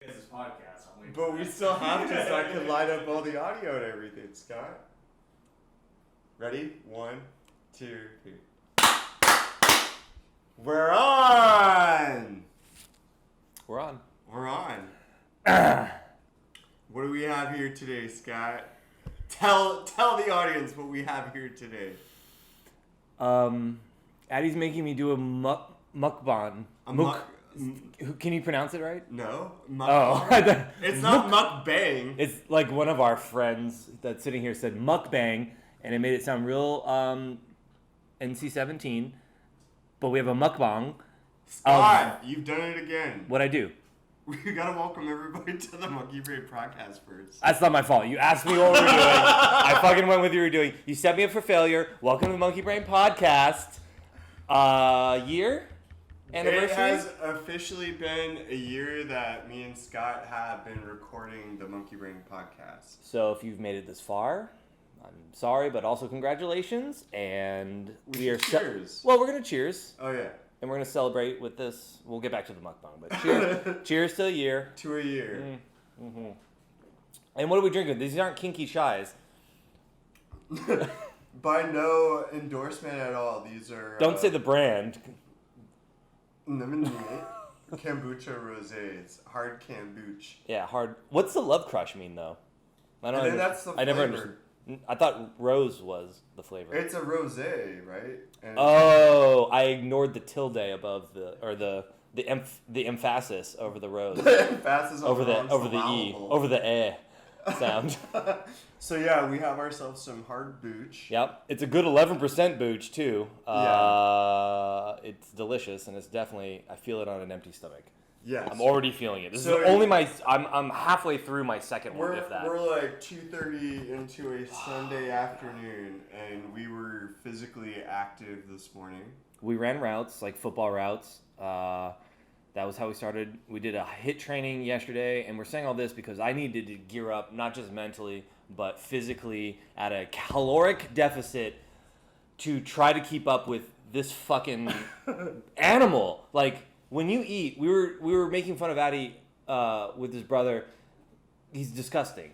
This podcast. But we still have to, so I can line up all the audio and everything, Scott. Ready? 1, 2, 3. We're on! We're on. We're on. What do we have here today, Scott? Tell the audience what we have here today. Addie's making me do a mukbang. Can you pronounce it right? No. Oh. It's not mukbang. It's like one of our friends that's sitting here said mukbang, and it made it sound real NC-17. But we have a mukbang. Scott, you've done it again. What'd I do? We gotta welcome everybody to the Monkey Brain podcast first. That's not my fault. You asked me what we were doing. I fucking went with what you were doing. You set me up for failure. Welcome to the Monkey Brain podcast. Year? Anniversary? It has officially been a year that me and Scott have been recording the Monkey Brain podcast. So if you've made it this far, I'm sorry, but also congratulations. And we are cheers. We're gonna cheers. Oh yeah. And we're gonna celebrate with this. We'll get back to the mukbang, but cheers! Cheers to a year. To a year. Mm-hmm. And what are we drinking? These aren't kinky shies. By no endorsement at all. These are. Don't say the brand. Kombucha rosés, hard kombucha. Yeah, hard. What's the love crush mean though? I think that's the flavor. I never understood. I thought rose was the flavor. It's a rosé, right? And I ignored the tilde above the emphasis over the rose. The emphasis over the e, over the eh sound. So yeah, we have ourselves some hard booch. Yep, it's a good 11% booch too. Yeah. It's delicious and it's definitely, I feel it on an empty stomach. Yes. I'm already feeling it. This is only I'm halfway through my second one, if that. We're like 2:30 into a Sunday afternoon, and we were physically active this morning. We ran routes, like football routes. That was how we started. We did a HIIT training yesterday, and we're saying all this because I needed to gear up, not just mentally, but physically at a caloric deficit to try to keep up with this fucking animal. Like, when you eat, we were making fun of Addy with his brother. He's disgusting.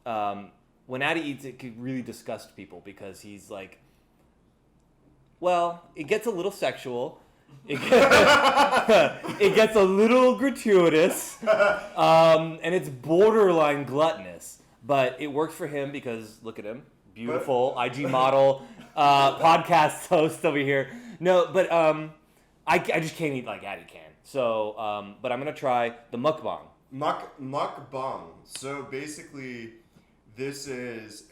When Addy eats, it could really disgust people because he's like, well, it gets a little sexual. It gets a little gratuitous, and it's borderline gluttonous. But it works for him because look at him, beautiful IG model, podcast host over here. No, but I just can't eat like Addy can. So, but I'm gonna try the mukbang. Muckbang. So basically, this is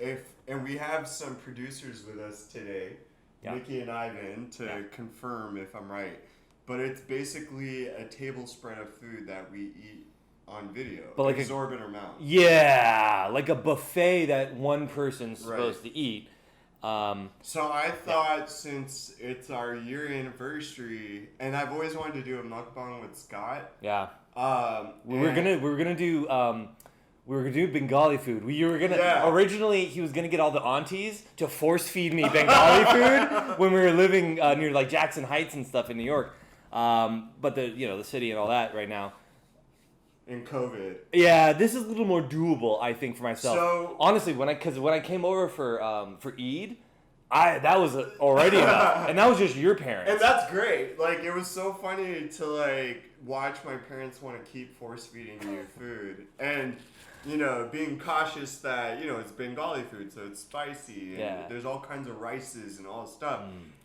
and we have some producers with us today. Yeah. Nikki and Ivan to confirm if I'm right. But it's basically a tablespoon of food that we eat on video. But like exorbitant amount. Yeah, like a buffet that one person's supposed to eat. So I thought since it's our year anniversary, and I've always wanted to do a mukbang with Scott. Yeah. We were gonna do Bengali food. Originally he was gonna get all the aunties to force feed me Bengali food when we were living near like Jackson Heights and stuff in New York. But the city and all that right now. In COVID. Yeah, this is a little more doable, I think, for myself. So honestly, when I came over for Eid, that was already enough, and that was just your parents. And that's great. Like, it was so funny to like watch my parents want to keep force feeding you food, and being cautious that it's Bengali food, so it's spicy, and there's all kinds of rices and all this stuff,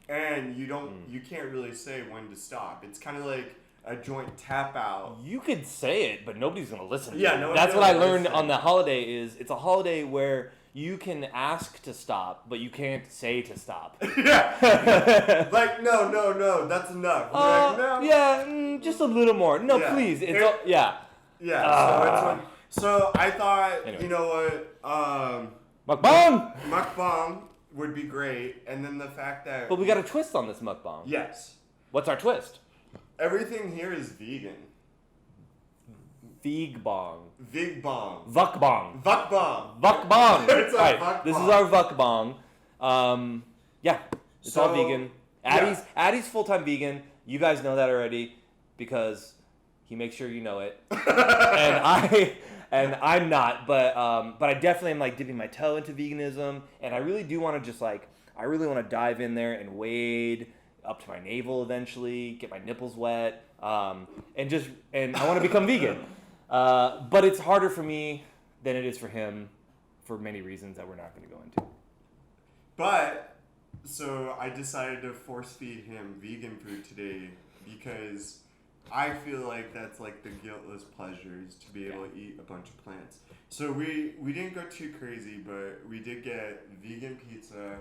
and you can't really say when to stop. It's kind of like a joint tap out. You could say it, but nobody's gonna listen to you. No, that's what I learned on the holiday. It's a holiday where you can ask to stop, but you can't say to stop. Yeah. Like, no, that's enough. No. Just a little more. No, please. Yeah. So I thought, anyway. You know what? Mukbang would be great, and then the fact that. But we got a twist on this mukbang. Yes. What's our twist? Everything here is vegan. Vegbong. Vukbang. It's right. Vukbang. This is our vukbang. It's all vegan. Addie's full-time vegan. You guys know that already because He makes sure you know it, and I'm not. But I definitely am like dipping my toe into veganism, and I really do want to just like I really want to dive in there and wade up to my navel eventually, get my nipples wet, and I want to become vegan. But it's harder for me than it is for him, for many reasons that we're not going to go into. But, so I decided to force feed him vegan food today because I feel like that's like the guiltless pleasures to be able to eat a bunch of plants. So we didn't go too crazy, but we did get vegan pizza,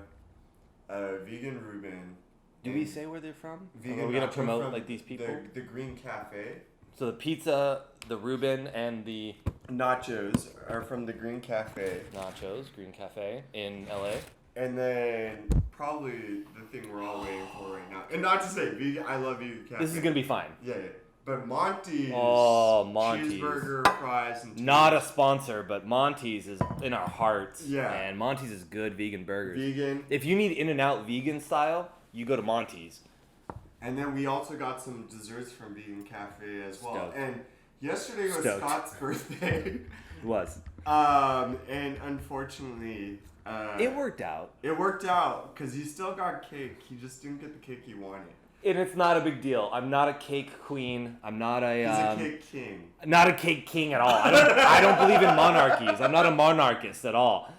vegan Reuben. Do we say where they're from? Vegan Are we going to promote like these people? The Green Cafe. So the pizza, the Reuben, and the nachos are from the Green Cafe. Nachos, Green Cafe in LA. And then probably the thing we're all waiting for right now. And not to say vegan, I love vegan cafe. This is gonna be fine. Yeah. But Monty's. Oh, Monty's. Cheeseburger, fries, and not a sponsor, but Monty's is in our hearts. Yeah. And Monty's is good vegan burgers. Vegan. If you need In-N-Out vegan style, you go to Monty's. And then we also got some desserts from Vegan Cafe as well. Stoked. And yesterday was Stoked. Scott's birthday. It was. And unfortunately, It worked out. It worked out because he still got cake. He just didn't get the cake he wanted. And it's not a big deal. I'm not a cake queen. I'm not a. He's a cake king. Not a cake king at all. I don't believe in monarchies. I'm not a monarchist at all.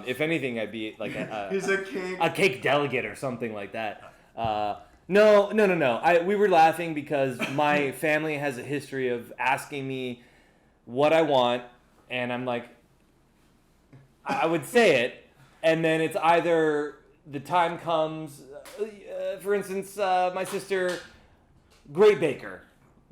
If anything, I'd be like He's a king. A cake delegate or something like that. No. We were laughing because my family has a history of asking me what I want, and I'm like, I would say it, and then it's either the time comes. For instance, my sister, great baker,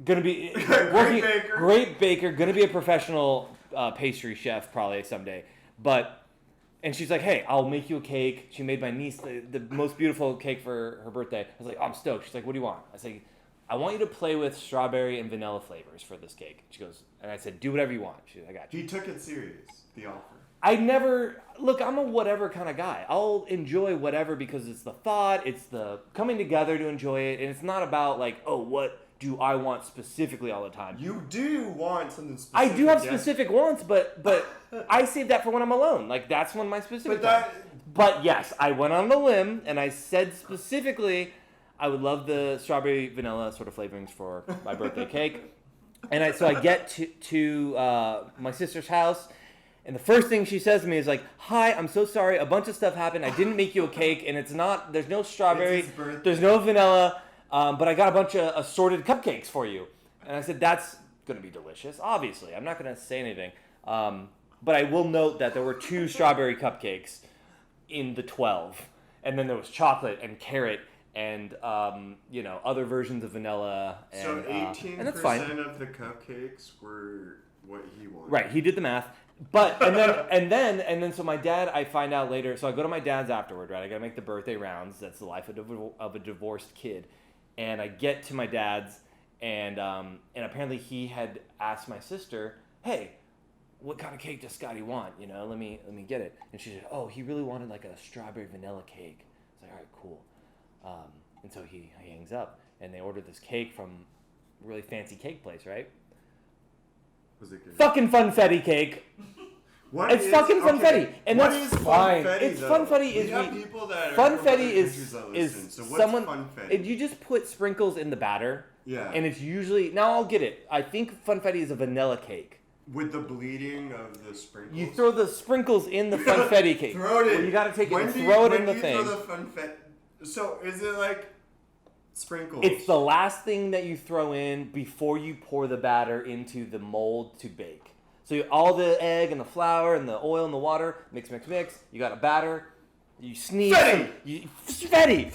gonna be great baker, gonna be a professional pastry chef probably someday. And she's like, hey, I'll make you a cake. She made my niece the most beautiful cake for her birthday. I was like, oh, I'm stoked. She's like, what do you want? I said, I want you to play with strawberry and vanilla flavors for this cake. She goes, and I said, do whatever you want. She's like, I got you. He took it serious, the offer. I'm a whatever kind of guy. I'll enjoy whatever because it's the thought, it's the coming together to enjoy it, and it's not about like, oh, what do I want specifically all the time. You do want something specific. I do have specific wants, but I save that for when I'm alone. Like, that's when my specific But yes, I went on the limb, and I said specifically I would love the strawberry vanilla sort of flavorings for my birthday cake. And so I get to my sister's house, and the first thing she says to me is like, hi, I'm so sorry, a bunch of stuff happened. I didn't make you a cake, and there's no strawberry, there's no vanilla, but I got a bunch of assorted cupcakes for you. And I said, that's going to be delicious, obviously. I'm not going to say anything. But I will note that there were 2 strawberry cupcakes in the 12. And then there was chocolate and carrot and, other versions of vanilla. And, so 18% and that's fine. Of the cupcakes were what he wanted. Right, he did the math. But and then so my dad, I find out later. So I go to my dad's afterward. Right, I gotta make the birthday rounds. That's the life of a divorced kid. And I get to my dad's, and apparently he had asked my sister, "Hey, what kind of cake does Scotty want? Let me get it." And she said, "Oh, he really wanted like a strawberry vanilla cake." I was like, "All right, cool." And so he hangs up, and they ordered this cake from a really fancy cake place, right? Was it good? Fucking funfetti cake. It's fucking funfetti, and that's fine. It's funfetti is funfetti is so what's someone. funfetti? You just put sprinkles in the batter. Yeah. And it's usually now I'll get it. I think funfetti is a vanilla cake. With the bleeding of the sprinkles. You throw the sprinkles in the funfetti cake. Throw it in. Well, you got to take it and throw it in the thing. When do you throw the funfetti? So is it like sprinkles? It's the last thing that you throw in before you pour the batter into the mold to bake. So all the egg and the flour and the oil and the water, mix. You got a batter. You sneeze. Fetty!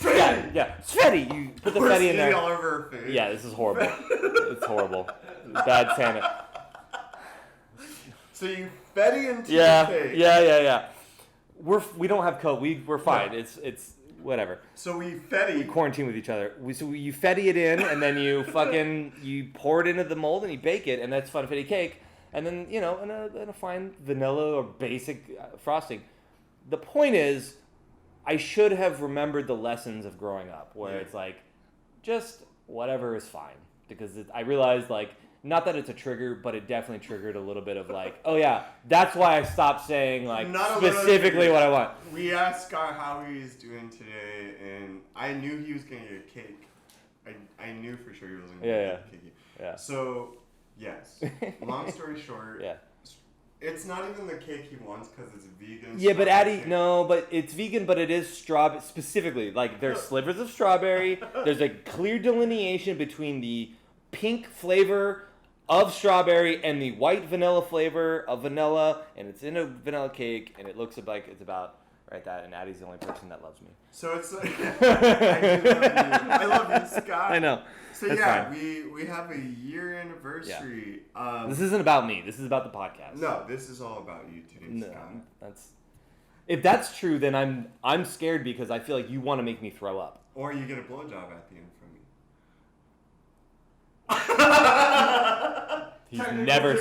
Yeah. Fetty! You put the fetty in there. All over her face. Yeah, this is horrible. It's horrible. Bad Santa. So you fetty into the cake. Yeah. We don't have Coke. We're fine. Yeah. It's whatever. So we fetty. We quarantine with each other. You fetty it in, and then you you pour it into the mold and you bake it, and that's funfetti cake. And then in a fine vanilla or basic frosting. The point is, I should have remembered the lessons of growing up, where it's like, just whatever is fine, because I realized like not that it's a trigger, but it definitely triggered a little bit of like, oh yeah, that's why I stopped saying like specifically what I want. We asked Scott how he's doing today, and I knew he was going to get a cake. I knew for sure he was going to get a cake. Yeah. So, yes. Long story short. Yeah. It's not even the cake he wants because it's vegan. Yeah, but Addie, no, but it's vegan, but it is strawberry specifically. Like there's slivers of strawberry. There's a clear delineation between the pink flavor of strawberry and the white vanilla flavor of vanilla, and it's in a vanilla cake, and it looks like it's about right that. And Addie's the only person that loves me. So it's like I do love you. I love you, Scott. I know. So That's yeah, fine. we have a year anniversary. This isn't about me. This is about the podcast. No, this is all about you today, Scott. If that's true, then I'm scared because I feel like you want to make me throw up. Or you get a blowjob at the end from me. He's never.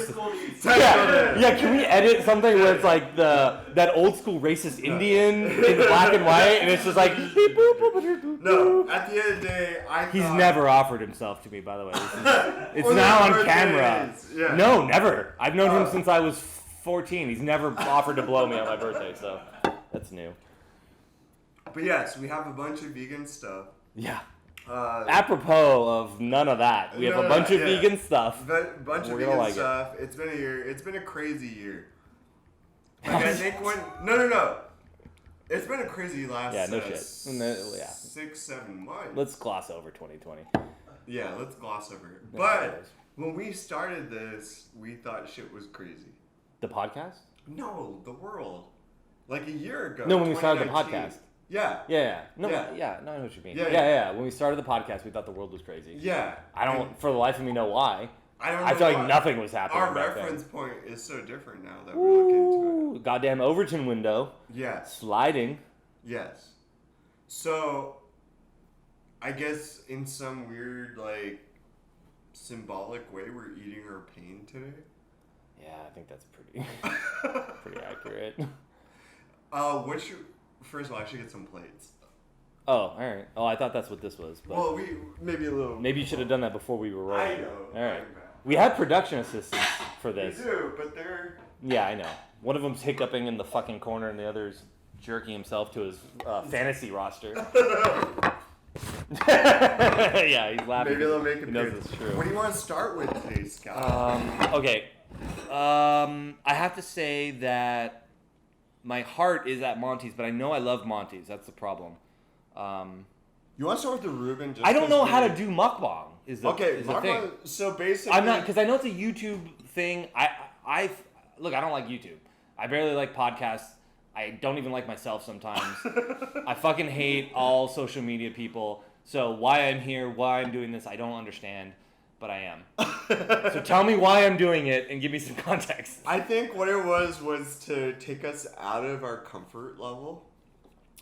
Yeah. Can we edit something where it's like that old school racist Indian in black and white, and it's just like. No, at the end of the day, He's never offered himself to me. By the way, it's now on camera. Yeah. No, never. I've known him since I was 14. He's never offered to blow me on my birthday, so that's new. But yes, we have a bunch of vegan stuff. Yeah. Apropos of none of that, we have a bunch of vegan stuff. Bunch of vegan stuff. It's been a year. It's been a crazy year. Like I think no. It's been a crazy last 6-7 months. Let's gloss over 2020. Yeah, let's gloss over it. But when we started this, we thought shit was crazy. The podcast? No, the world. Like a year ago. No, when we started the podcast. Yeah. No, I know what you mean. Yeah. When we started the podcast, we thought the world was crazy. Yeah. I don't, for the life of me, know why. I feel like nothing was happening. Our reference point is so different now that we're looking into it. Goddamn Overton window. Yes. Sliding. Yes. So, I guess in some weird, like, symbolic way, we're eating our pain today. Yeah, I think that's pretty accurate. First of all, I should get some plates. Oh, all right. Oh, I thought that's what this was. But well, maybe a little. Maybe you should have done that before we were rolling. I know. All right. We had production assistants for this. We do, but they're. Yeah, I know. One of them's hiccuping in the fucking corner, and the other's jerking himself to his fantasy roster. Yeah, he's laughing. Maybe they'll make it. He knows it's true. What do you want to start with today, Scott? Okay. I have to say that my heart is at Monty's, but I know I love Monty's. That's the problem. You want to start with the Reuben? I don't know how to do mukbang. Is the mukbang, thing. So basically, I'm not, because I know it's a YouTube thing. Look, I don't like YouTube. I barely like podcasts. I don't even like myself sometimes. I fucking hate all social media people. So why I'm here, why I'm doing this, I don't understand, but I am. So tell me why I'm doing it and give me some context. I think what it was to take us out of our comfort level.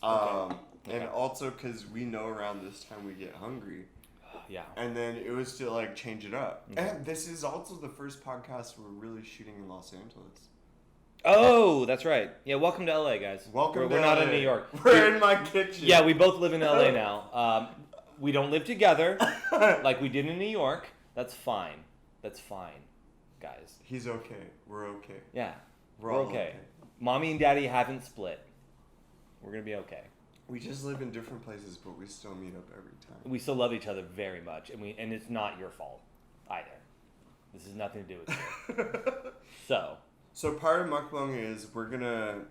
And also because we know around this time we get hungry. Yeah. And then it was to like change it up. Okay. And this is also the first podcast we're really shooting in Los Angeles. Oh, that's right. Yeah, welcome to LA, guys. We're not in New York. We're in my kitchen. Yeah, we both live in LA now. We don't live together like we did in New York. That's fine. That's fine, guys. He's okay. We're okay. Yeah, we're all okay. Mommy and Daddy haven't split. We're gonna be okay. We just live in different places, but we still meet up every time. We still love each other very much, and it's not your fault either. This has nothing to do with you. So part of mukbang is we're gonna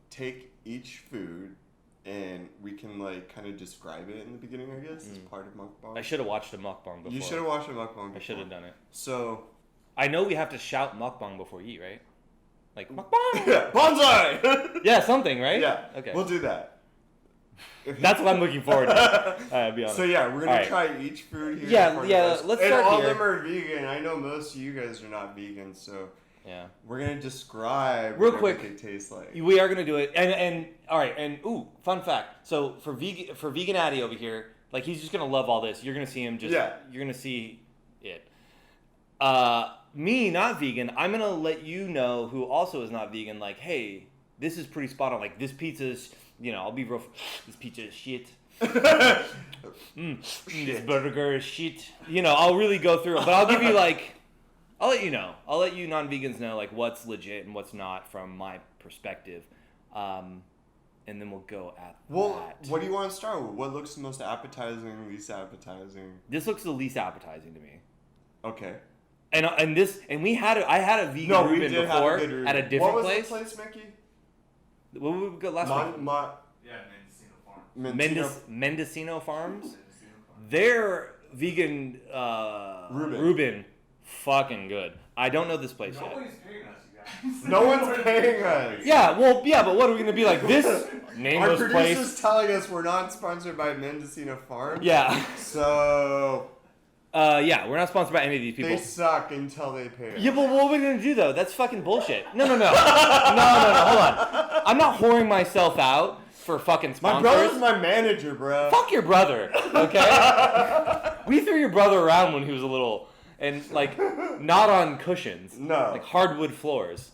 take each food and we can like kind of describe it in the beginning, I guess. It's part of mukbang. I should have watched a mukbang before. You should have watched a mukbang before. I should have done it. So I know we have to shout mukbang before you eat, right? Like mukbang. Yeah, bonsai. Yeah, something, right? Yeah. Okay. We'll do that. That's what I'm looking forward to. I'll be honest. So yeah, we're gonna try each food here. Yeah. Let's start here. And all of them are vegan. I know most of you guys are not vegan, so yeah, we're gonna describe real quick. It tastes like. We are gonna do it, and all right, and fun fact. So for vegan Addy over here, like he's just gonna love all this. You're gonna see him just. Yeah. You're gonna see it. Me not vegan. I'm gonna let you know who also is not vegan. Like, hey, this is pretty spot on. Like this pizza's. You know, I'll be real. This pizza is shit. This burger is shit. You know, I'll really go through it, but I'll give you like I'll let you know. I'll let you non-vegans know like what's legit and what's not from my perspective. And then we'll go at that. What do you want to start with? What looks the most appetizing, least appetizing? This looks the least appetizing to me. Okay. And I had a vegan Reuben before at a different place. What was the place, Mickey? What did we go last week? Mendocino Farms. Mendocino Farms. Their vegan Reuben, fucking good. I don't know this place yet. Nobody's paying us, you guys. No one's paying us. Yeah, but what are we gonna be like? This nameless Our place. producer's telling us we're not sponsored by Mendocino Farms. Yeah. So. Yeah, we're not sponsored by any of these people. They suck until they pay us. Yeah, but what are we gonna do though? That's fucking bullshit. No. Hold on. I'm not whoring myself out for fucking sponsors. My brother's my manager, bro. Fuck your brother, okay? We threw your brother around when he was a little, and like, not on cushions. No. Like hardwood floors.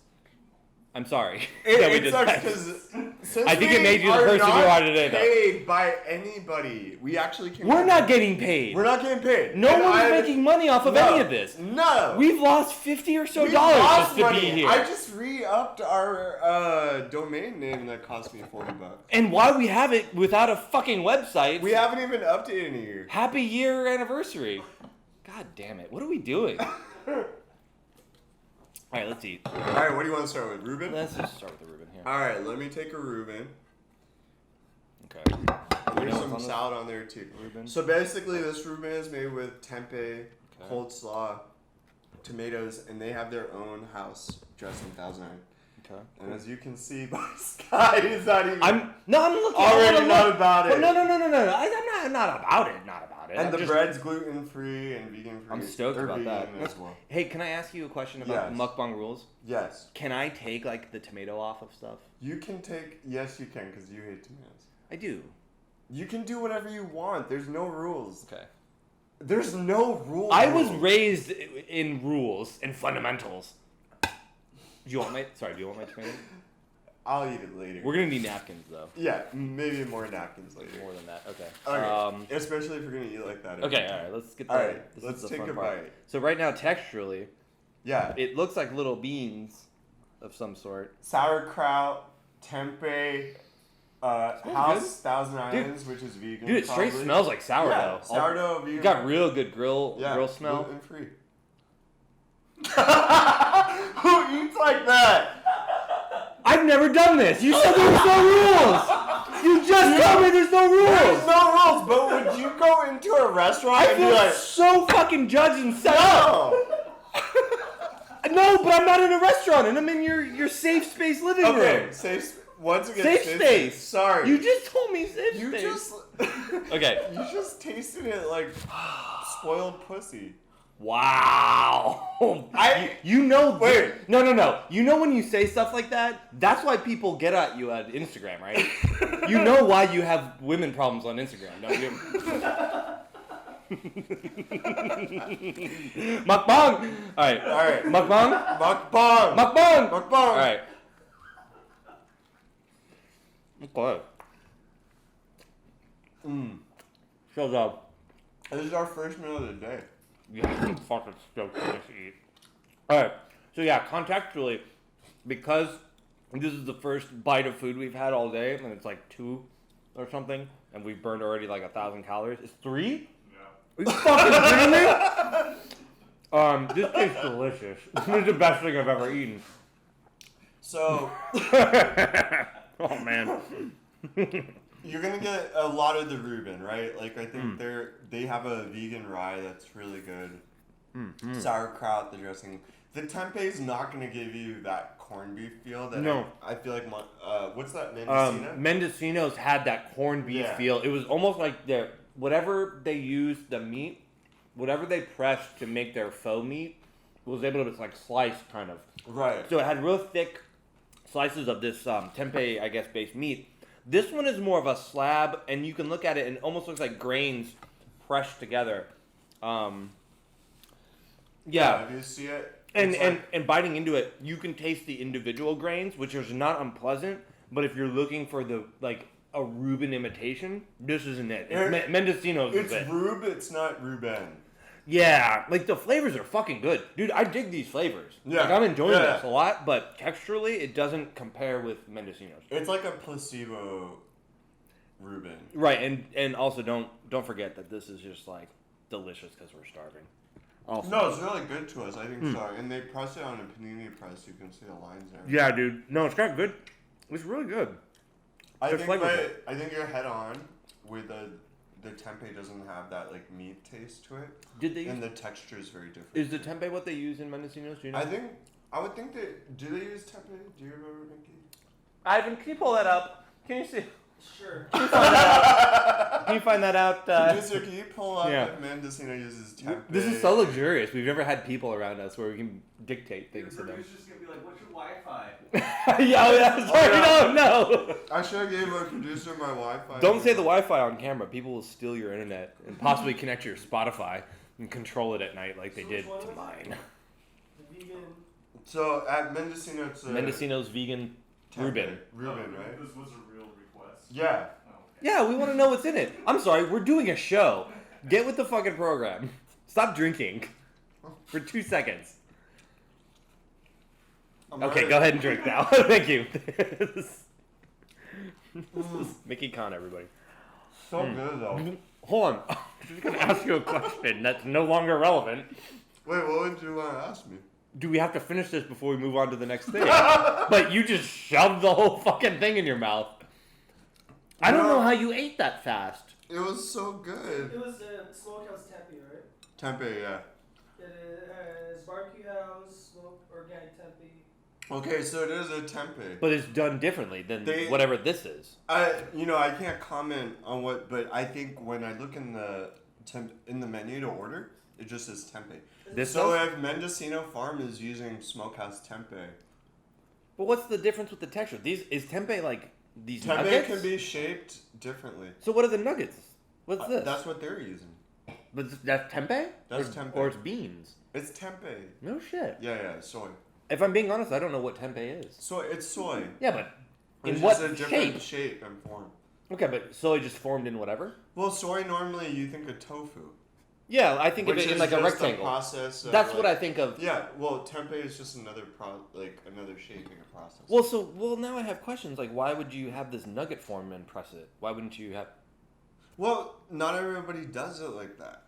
I'm sorry. It sucks because I think it made you the person you are today, though. Paid by anybody. We actually can. We're not getting paid. We're not getting paid. No one's making money off of any of this. No. We've lost $50 or so just to be here. I just re-upped our domain name that cost me $40. And why we have it without a fucking website? We haven't even updated in a year. Happy year anniversary. God damn it. What are we doing? All right, let's eat. All right, what do you want to start with, Reuben? Let's just start with the Reuben here. All right, let me take a Reuben. Okay. There's some salad on there too. Reuben. So basically, this Reuben is made with tempeh, coleslaw, tomatoes, and they have their own house dressed in Thousand Iron. Okay. And as you can see by Sky, he's not even. I'm looking. Already not about it. No. I'm not about it. Not about it. And the bread's gluten free and vegan free. I'm stoked about that. As well. Hey, can I ask you a question about mukbang rules? Yes. Can I take like the tomato off of stuff? You can take. Yes, you can, because you hate tomatoes. I do. You can do whatever you want. There's no rules. Okay. There's no rules. I was raised in rules and fundamentals. Do you want my tomato? I'll eat it later. We're gonna need napkins though. Yeah, maybe more napkins later. More than that. Okay. Okay. Especially if you're gonna eat like that. Okay. All right. Let's get. All right. Let's take a bite. So right now, texturally, yeah, it looks like little beans of some sort. Sauerkraut, tempeh, House Thousand Islands, which is vegan. Dude, it straight smells like sourdough. Yeah, sourdough vegan. You got real good grill smell. Gluten free. Who eats like that? I've never done this. You said there was no rules. You just told me there's no rules. There's no rules, but would you go into a restaurant and be like, so fucking judged and set up? No, but I'm not in a restaurant, and I'm in your safe space living room. Okay, safe. Once again, safe space. Sorry. You just told me safe space. You just. Okay. You just tasted it like spoiled pussy. Wow. Wait. No. You know when you say stuff like that, that's why people get at you at Instagram, right? You know why you have women problems on Instagram, don't you? Muckbang. All right. Muckbang. Muckbang. All right. Okay. Shut up. This is our first meal of the day. Yeah, I'm fucking stoked to eat. Alright, so yeah, contextually, because this is the first bite of food we've had all day, and it's like 2 or something, and we've burned already like 1,000 calories. It's 3? Yeah. Are you fucking kidding me? This tastes delicious. This is the best thing I've ever eaten. So. Oh, man. You're gonna get a lot of the Reuben, right? Like I think they have a vegan rye that's really good. Sauerkraut, the dressing. The tempeh's not gonna give you that corned beef feel that I feel like what's that Mendocino? Mendocino's had that corned beef feel. It was almost like whatever they used the meat, whatever they pressed to make their faux meat was able to like slice kind of. Right. So it had real thick slices of this tempeh, I guess, based meat. This one is more of a slab, and you can look at it and it almost looks like grains pressed together. Yeah. If you see it. And biting into it, you can taste the individual grains, which is not unpleasant. But if you're looking for a Reuben imitation, this isn't it. Mendocino's is it. It's Rube, it's not Reuben. Yeah, like the flavors are fucking good, dude. I dig these flavors. Yeah. Like I'm enjoying Yeah. this a lot, but texturally, it doesn't compare with Mendocino's. It's like a placebo Reuben. Right, and also don't forget that this is just like delicious because we're starving. Also. No, it's really good to us. I think so. And they press it on a panini press. You can see the lines there. Yeah, dude. No, it's got good. It's really good. I The think flavorful. I think you're head on with the tempeh doesn't have that like meat taste to it. Did they? And the texture is very different. Is the tempeh what they use in Mendocino's? Do you know? I would think that. Do they use tempeh? Do you remember, Nikki? Ivan, can you pull that up? Can you see? Sure. Can you find that out? Producer, can you pull up yeah. if Mendocino uses tempeh? This is so luxurious. We've never had people around us where we can dictate things to Your them. producer's gonna be like, "What's your Wi-Fi?" Yeah, that's right. yeah. No. I should have gave our producer my Wi-Fi. Don't say the Wi-Fi on camera. People will steal your internet and possibly connect to your Spotify and control it at night like they So did which one to was mine. The vegan. So at Mendocino, it's Mendocino's vegan tempeh. Reuben. Reuben, right? This was a real request. Yeah. Oh, okay. Yeah, we want to know what's in it. I'm sorry, we're doing a show. Get with the fucking program. Stop drinking for 2 seconds. I'm Okay, ready. go ahead and drink now. Thank you. This is Mickey Con, everybody. So good though. Hold on. I'm just going to ask you a question that's no longer relevant. Wait, what would you want to ask me? Do we have to finish this before we move on to the next thing? But you just shoved the whole fucking thing in your mouth. I don't know how you ate that fast. It was so good. It was Smokehouse Tempe, right? Tempeh, yeah. It has barbecue house, smoked organic Tempe. Okay, so it is a tempeh. But it's done differently than They- whatever this is. I can't comment on what, but I think when I look in the menu to order, it just says tempeh. This So does? if Mendocino Farm is using Smokehouse tempeh, But what's the difference with the texture? Is tempeh like these tempeh nuggets? can be shaped differently. So what are the nuggets? What's this? That's what they're using. But that's tempeh? That's or, tempeh. Or it's beans? It's tempeh. No shit. Yeah, soy. If I'm being honest, I don't know what tempeh is. So it's soy. Yeah, but in It's what just a different shape? shape and form. Okay, but soy just formed in whatever? Well, soy normally you think of tofu. Yeah, I think of Which it in is like a just rectangle. process of, That's what I like- think of. Yeah, well, tempeh is just another another shaping process. Well, now I have questions. Like, why would you have this nugget form and press it? Why wouldn't you have? Well, not everybody does it like that.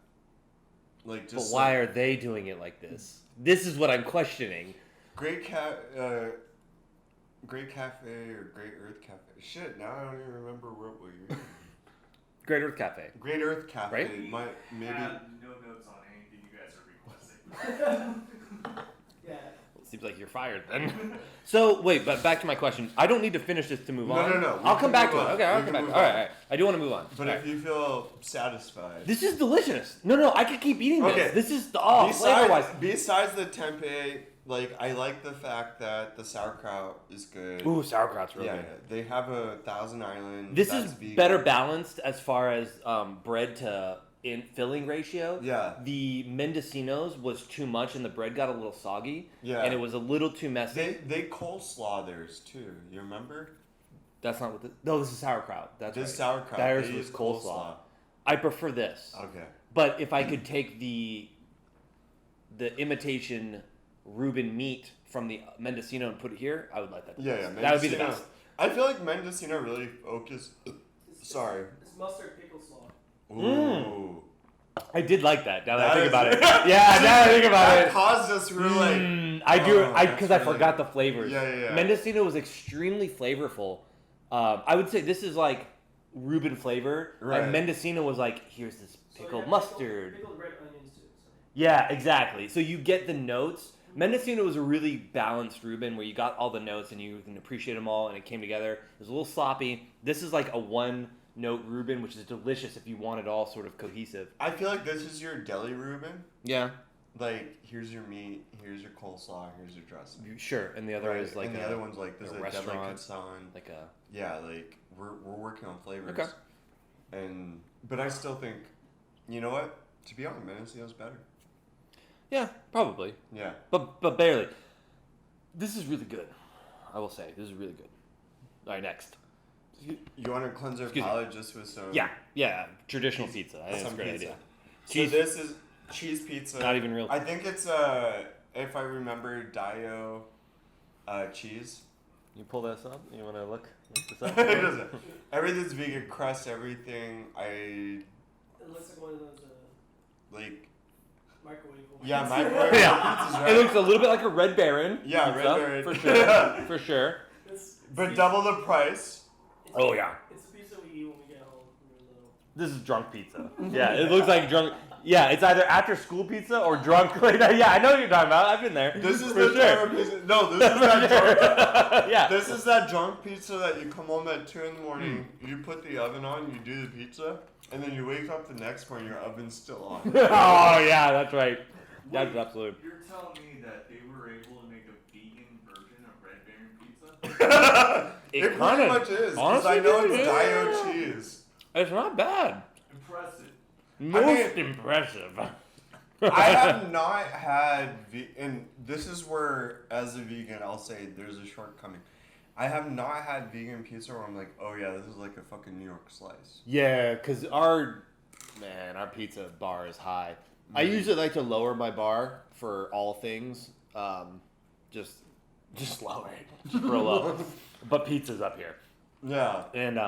Like But just. why are they doing it like this? This is what I'm questioning. Great Great Cafe or Great Earth Cafe? Shit, now I don't even remember what we were. Great Earth Cafe. Great Earth Cafe Right? might maybe. Had no notes on anything you guys are requesting. Yeah. Seems like you're fired then. So wait, but back to my question. I don't need to finish this to move No, on. no, no, we I'll can come back to move it. on. Okay, I'll We come can back. move All right, on. all right. I do want to move on. But All if right. you feel satisfied. This is delicious. No, I could keep eating this. Okay. This is flavor-wise. Besides the tempeh, like I like the fact that the sauerkraut is good. Ooh, sauerkraut's really yeah, good. they have a Thousand Island. This that's is vegan. better balanced as far as bread to filling ratio. Yeah. The Mendocino's was too much and the bread got a little soggy. Yeah. And it was a little too messy. They coleslaw theirs too. You remember? That's not what this... No, this is sauerkraut. That's This right. sauerkraut. Theirs they was use coleslaw. I prefer this. Okay. But if I could take the imitation Reuben meat from the Mendocino and put it here, I would like that. Yeah. That would be the Mendocino- best. I feel like Mendocino really focused. Sorry. It's mustard pickle slaw. Ooh. I did like that. Now that I That think is- about it. Yeah, now that I think about That it. caused us. We were like. I do. Oh, Because I that's really forgot good. the flavors. Yeah. Mendocino was extremely flavorful. I would say this is like Reuben flavor. Right. And Mendocino was like, here's this So pickled yeah, mustard. Pickled red onions too. So. Yeah, exactly. So you get the notes. Mendocino was a really balanced Reuben where you got all the notes and you can appreciate them all and it came together. It was a little sloppy. This is like a one-note Reuben, which is delicious if you want it all sort of cohesive. I feel like this is your deli Reuben. Yeah. Like, here's your meat, here's your coleslaw, here's your dressing. Sure. And the other Right, is like and the other one's like there's a a restaurant, delicatessen. like a... Yeah, like we're working on flavors. Okay. But I still think, you know what? To be honest, Mendocino's better. Yeah, probably. Yeah. But barely. This is really good. I will say. This is really good. All right, next. You want to cleanse our Excuse me. palate just with some. Yeah. Traditional pizza. I think that's a Some great pizza. idea. So Cheese. this is cheese pizza. Not even real. I think it's if I remember, Dio cheese. You pull this up? You want to look this up? It doesn't. Everything's vegan. Crust everything. It looks like one of those Like. microwave. Yeah, microwave Yeah. pizzas, right? It looks a little bit like a Red Baron. Yeah, pizza, Red Baron. for sure. For sure. But double the price. Oh yeah. It's the pizza we eat when we get home when we're little. This is drunk pizza. Yeah, it looks like drunk. Yeah, it's either after school pizza or drunk. Like that. Yeah, I know what you're talking about. I've been there. This is for the sure. type of pizza. No, this is that drunk. Yeah. This is that drunk pizza that you come home at 2 in the morning. You put the oven on. You do the pizza, and then you wake up the next morning. Your oven's still on. Oh yeah, that's right. That's absolute. You're telling me that they were able to make a vegan version of Red Baron pizza? It pretty kinda- much is, because honestly, I know it it's is. Dio cheese. It's not bad. Impressive. Most impressive. I have not had, and this is where, as a vegan, I'll say there's a shortcoming. I have not had vegan pizza where I'm like, oh yeah, this is like a fucking New York slice. Yeah, because our pizza bar is high. I usually like to lower my bar for all things. Just lower it. Just real low. But pizza's up here. Yeah. And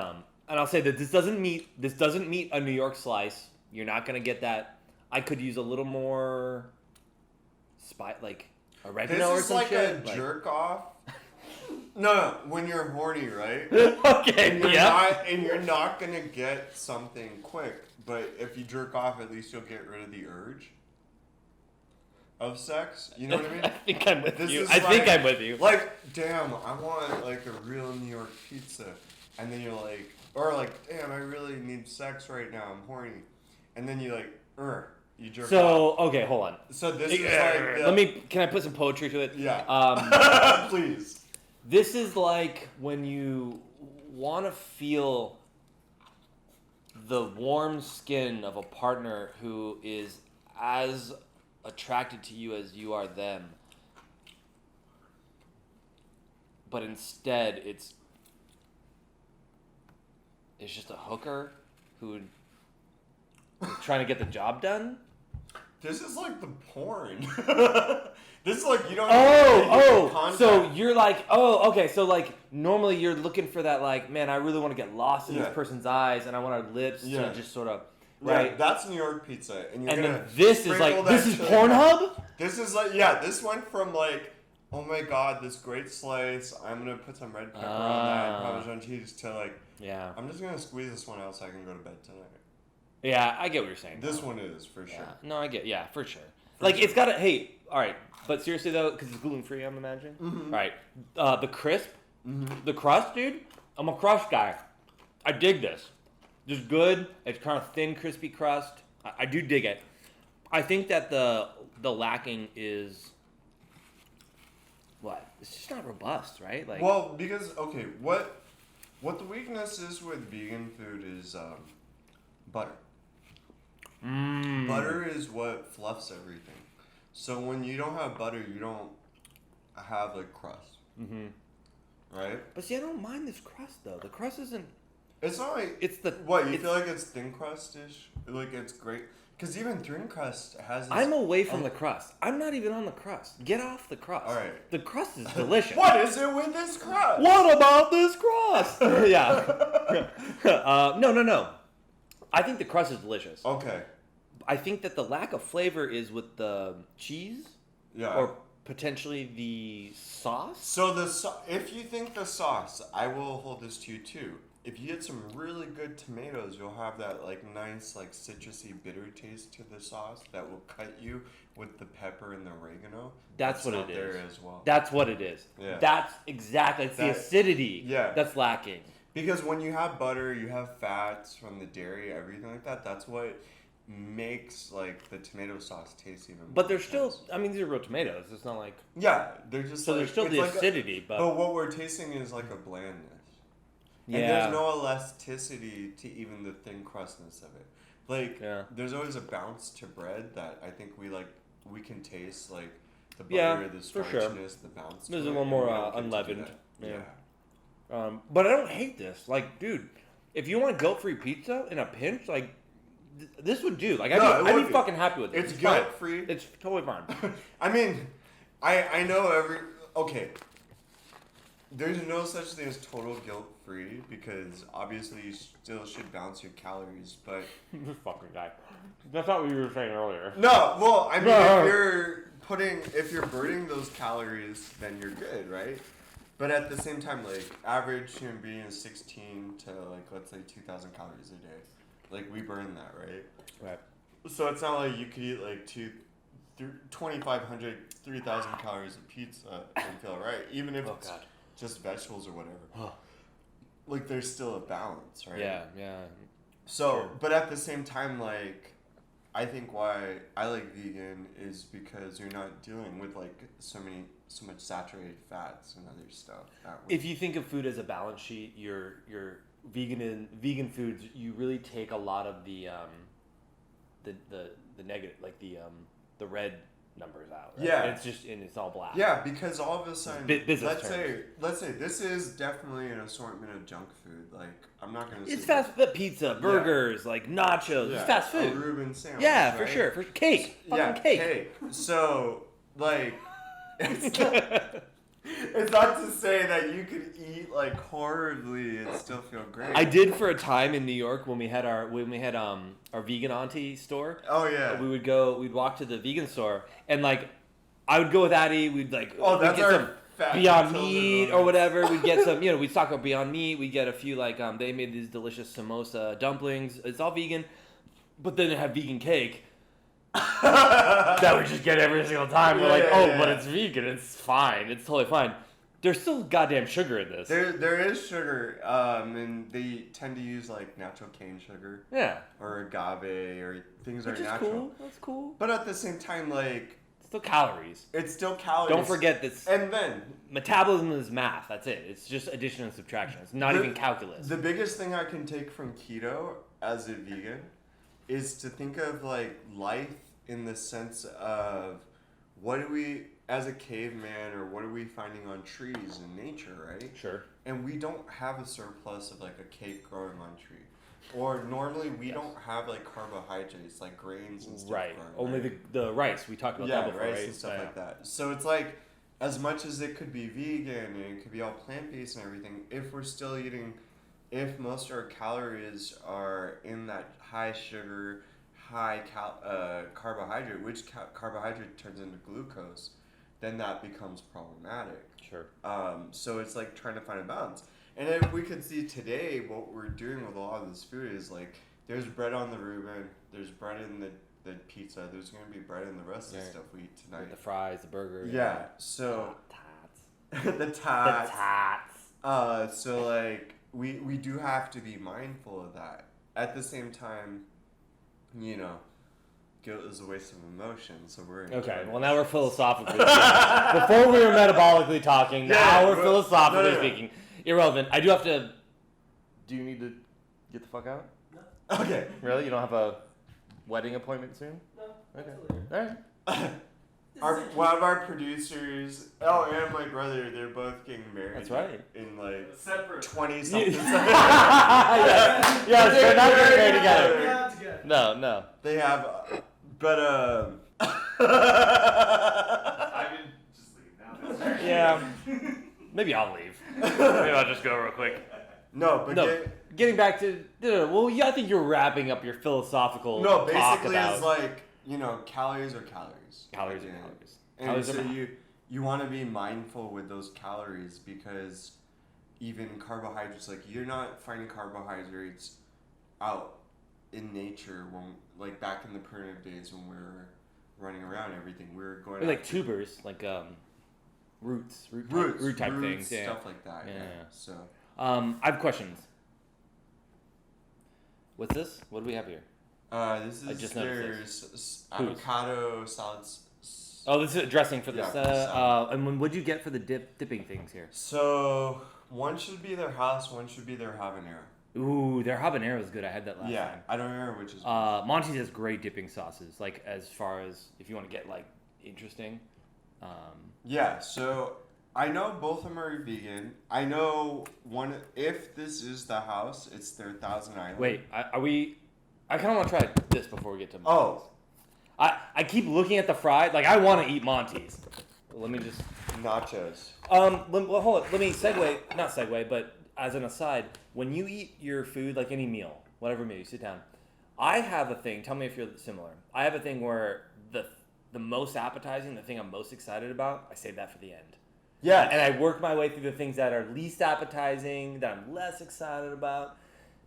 I'll say that this doesn't meet a New York slice. You're not gonna get that. I could use a little more like oregano or This is some like shit. a jerk off. No, when you're horny, right? Okay, And you're not gonna get something quick, but if you jerk off, at least you'll get rid of the urge of sex. You know what I mean? I think I'm with This you. is I think like- I'm with you. Like, damn, I want like a real New York pizza, and then you're like, or like, damn, I really need sex right now. I'm horny, and then you like, you jerk off. So okay, hold on. So this is like, Can I put some poetry to it? yeah, please. This is like when you want to feel the warm skin of a partner who is as attracted to you as you are them. But instead, it's just a hooker who is trying to get the job done. This is like the porn. This is like you don't. So you're like, okay. So like normally you're looking for that, like, man, I really want to get lost in this person's eyes, and I want our lips to just sort of, right? Yeah, that's New York pizza, and you're And gonna. then this is like, sprinkle this that is chili Pornhub. This is like, this went from like, oh my god, this great slice. I'm gonna put some red pepper on that and Parmesan cheese to like. Yeah. I'm just gonna squeeze this one out so I can go to bed tonight. Yeah, I get what you're saying. This one is for sure. Yeah. No, I get. Yeah, for sure. Like it's got to. Hey, all right. But seriously though, because it's gluten free, I'm imagining. Mm-hmm. All right. The crisp, the crust, dude. I'm a crust guy. I dig this. Just good. It's kind of thin, crispy crust. I do dig it. I think that the lacking is what? It's just not robust, right? Like. Well, because okay, what the weakness is with vegan food is butter. Butter is what fluffs everything. So when you don't have butter, you don't have like crust. Right? But see, I don't mind this crust though. The crust isn't. It's not like It's the. what you it's, feel like it's thin crust-ish. Like it's great because even thin crust has. This, I'm away from the crust. I'm not even on the crust. Get off the crust. All right. The crust is delicious. What is it with this crust? What about this crust? Yeah. No. I think the crust is delicious. Okay. I think that the lack of flavor is with the cheese Yeah. or potentially the sauce. So if you think the sauce, I will hold this to you too. If you get some really good tomatoes, you'll have that like nice like citrusy bitter taste to the sauce that will cut you with the pepper and the oregano. That's what not it there is. as well. That's what it is. Yeah. That's exactly. It's the That- acidity yeah. that's lacking. Because when you have butter, you have fats from the dairy, everything like that. That's what makes like the tomato sauce taste even. But more there's still. intense. I mean, these are real tomatoes. It's not like. Yeah, they're just. So like, there's still it's the like acidity, but. But what we're tasting is like a blandness. Yeah. And there's no elasticity to even the thin crustness of it. Like, Yeah. there's always a bounce to bread that I think we can taste, like, the Yeah, butter, the for starchiness, sure. the bounce. There's to a it, little and more, we don't get to do unleavened. that. Yeah. But I don't hate this. Like, dude, if you want guilt-free pizza in a pinch, like, this would do. Like, No, I'd it be would be. fucking happy with it. It's fine. guilt free. It's totally fine. I mean, I know okay. There's no such thing as total guilt free because obviously you still should balance your calories, but This fucking guy. That's not what you were saying earlier. no. Well, I mean, if you're burning those calories, then you're good, right? But at the same time, like average human being is 16 to like let's say 2,000 calories a day. Like we burn that, right? Right. So it's not like you could eat like 2,500, 3,000 calories of pizza and feel right, even if it's just vegetables or whatever. Like there's still a balance, right? Yeah. So, Sure. but at the same time, like, I think why I like vegan is because you're not dealing with like so much saturated fats and other stuff. If you think of food as a balance sheet, your vegan foods, you really take a lot of the negative, like the red numbers out. Right? Yeah. And it's all black. Yeah, because all of a sudden, Business let's say this is definitely an assortment of junk food. Like, I'm not gonna. It's say fast food, pizza, burgers, like nachos. It's fast food. A Reuben sandwich. Yeah, for right? sure. For cake. Fucking cake. So, like, it's not to say that you could eat like horribly and still feel great. I did for a time in New York when we had our vegan auntie store. Oh yeah. We'd walk to the vegan store and like I would go with Addie. We'd like that's we'd get our some fat Beyond children Meat moments. or whatever. We'd get some, we'd stock up Beyond Meat. We'd get a few like they made these delicious samosa dumplings. It's all vegan, but then they have vegan cake. That we just get every single time. We're like, but it's vegan. It's fine. It's totally fine. There's still goddamn sugar in this. There is sugar, and they tend to use like natural cane sugar. Yeah. Or agave or things that Which are is natural. cool. That's cool. But at the same time, like Still calories. it's still calories. Don't forget this. And then Metabolism is math. That's it. It's just addition and subtraction. It's not even calculus. the biggest thing I can take from keto as a vegan is to think of like life in the sense of what do we as a caveman or what are we finding on trees in nature, right? Sure. And we don't have a surplus of like a cake growing on tree. Or normally we don't have like carbohydrates like grains and stuff. Right. growing, Only right? the rice. We talked about that before, rice right? and stuff like that. So it's like as much as it could be vegan and it could be all plant-based and everything, if we're still eating, if most of our calories are in that high sugar, high carbohydrate, which carbohydrate turns into glucose, then that becomes problematic. Sure. So it's like trying to find a balance. And if we could see today, what we're doing with a lot of this food is like, there's bread on the Reuben, there's bread in the pizza, there's going to be bread in the rest of the stuff we eat tonight. The fries, the burger. Yeah, so... Tots. the tots. The tots. So like, we do have to be mindful of that. At the same time, guilt is a waste of emotion, so we're... Okay, well now we're philosophically speaking. Before we were metabolically talking, now we're philosophically speaking. Irrelevant. I do have to... Do you need to get the fuck out? No. Okay. Really? You don't have a wedding appointment soon? No. Okay. Later. Alright. One of our producers, and my brother, they're both getting married. That's right. In like Separate. 20 something. Yes, they're not getting married together. Yeah, together. No. They have, but I can just leave now. Yeah. Maybe I'll leave. Maybe I'll just go real quick. no, but No, getting back to... Well, yeah, I think you're wrapping up your philosophical no, talk basically about... it's like, calories are calories. Calories are Yeah. calories. And Calories so are math. you want to be mindful with those calories because even carbohydrates, like you're not finding carbohydrates out in nature when, like back in the primitive days when we were running around and everything, we were going Or like out to- tubers, like root type roots, things. Yeah. stuff like that. Yeah. Yeah. So I have questions. What's this? What do we have here? this I is just noticed there's avocado salads. Oh, this is a dressing for this. Yeah, salad. And what'd you get for the dipping things here? So one should be their house, one should be their habanero. Ooh, their habanero is good. I had that last Yeah, time. I don't remember which is. Monty's has great dipping sauces. Like as far as if you want to get like interesting. Yeah, so I know both of them are vegan. I know one. If this is the house, it's their Thousand Island. Wait, are we? I kind of want to try this before we get to Oh, I keep looking at the fried. Like, I want to eat Monty's. Let me just... nachos. Well, hold on. Let me segue. Not segue, but as an aside, when you eat your food, like any meal, whatever meal, you sit down. I have a thing. Tell me if you're similar. I have a thing where the most appetizing, the thing I'm most excited about, I save that for the end. Yeah. And I work my way through the things that are least appetizing, that I'm less excited about.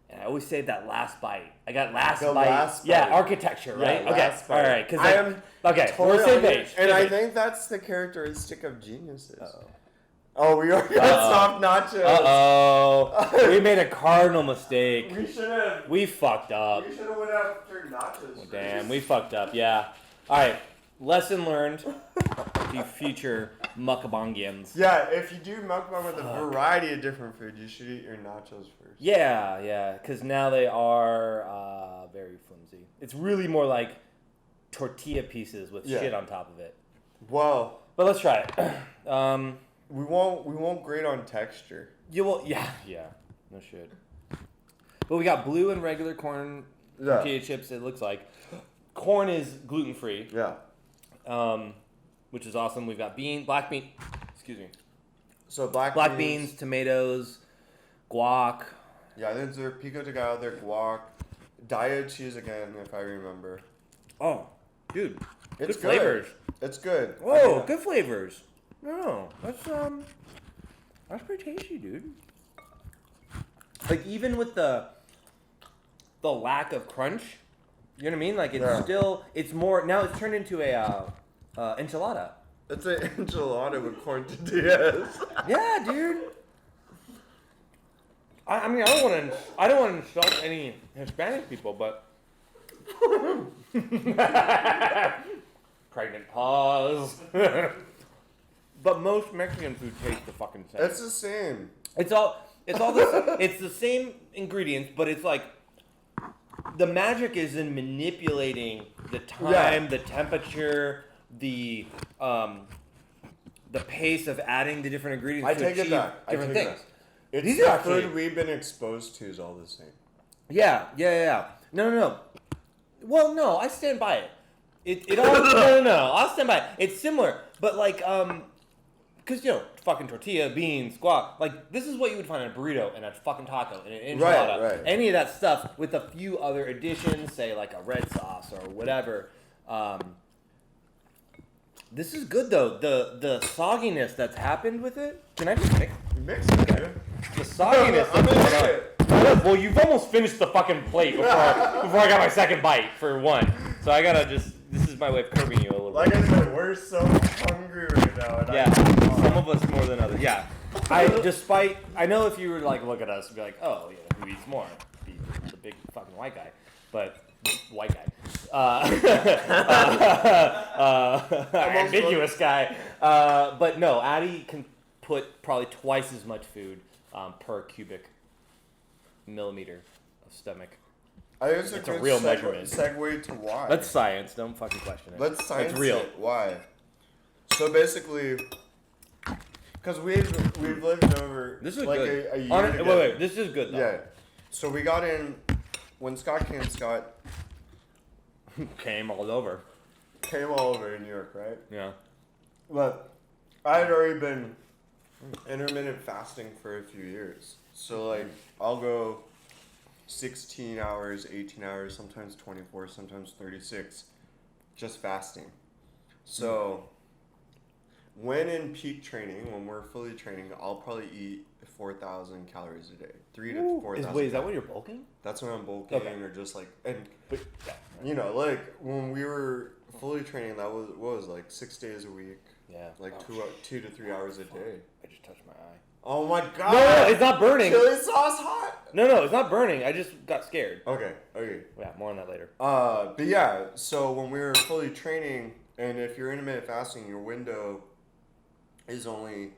And I always save that last bite. I got last The bite. last Yeah, bite. architecture, right? Yeah, okay. last bite. All right. Because I am okay. totally We're same on it, page. and Same I page. think that's the characteristic of geniuses. Uh-oh. Oh, we already got soft nachos. Uh-oh. We made a cardinal mistake. We should have. We fucked up. We should have went after nachos. Oh, damn, we fucked up. Yeah. All right. Lesson learned to future mukbangians. Yeah, if you do mukbang with a variety of different food, you should eat your nachos first. Yeah, because now they are very flimsy. It's really more like tortilla pieces with shit on top of it. Well, but let's try it. we won't grade on texture. You will, yeah, no shit. But we got blue and regular corn tortilla chips. It looks like corn is gluten free. Yeah. Which is awesome. We've got black bean. Excuse me. So black beans, tomatoes, guac. Yeah, there's their pico de gallo, their guac, diet cheese again, if I remember. Oh, dude, It's good flavors. It's good. Whoa, good flavors. No, that's pretty tasty, dude. Like even with the lack of crunch, you know what I mean? Like it's more now. It's turned into a enchilada. It's an enchilada with corn tortillas. Yeah, dude. I mean, I don't want to insult any Hispanic people, but pregnant pause. But most Mexican food tastes the fucking same. It's the same. It's the same ingredients, but it's like the magic is in manipulating the time, the temperature, the pace of adding the different ingredients to achieve different things. It's the food we've been exposed to is all the same. Yeah. No. Well, no, I stand by it. It all no. I'll stand by it. It's similar, but like because fucking tortilla, beans, guac, like this is what you would find in a burrito and a fucking taco and an enchilada, right. Any of that stuff with a few other additions, say like a red sauce or whatever. This is good though. The sogginess that's happened with it. Can I just Mix it, dude. the sogginess that's going on. Well, you've almost finished the fucking plate before I got my second bite for one. So I gotta this is my way of curbing you a little Like bit. I said, we're so hungry right now. And Yeah, some of us more than others. Yeah. I know if you were to like look at us and be like, oh, yeah, who eats more? Be the big fucking white guy. But white guy. Ambiguous guy. But no, Addie can put probably twice as much food per cubic millimeter of stomach. I think it's a real measurement. Segue to why. That's science. Don't fucking question it. Let's science It's real. it. Why? So basically, because we've lived over This is like good. a year together. Wait. This is good though. Yeah. So we got in when Scott came. Scott Came all over. came all over in New York, right? Yeah. But I had already been intermittent fasting for a few years. So like I'll go 16 hours, 18 hours, sometimes 24, sometimes 36, just fasting. So when in peak training, when we're fully training, I'll probably eat 4,000 calories a day. 3,000 to 4,000. Wait, is that when you're bulking? That's when I'm bulking or just like, and like when we were fully training, that was, what was it, like 6 days a week? Yeah. Like 2 to 3 hours a day. I just touched my eye. Oh my god! No, it's not burning. Chili sauce hot? No, it's not burning. I just got scared. Okay. Yeah, more on that later. But yeah, so when we were fully training, and if you're intermittent fasting, your window is only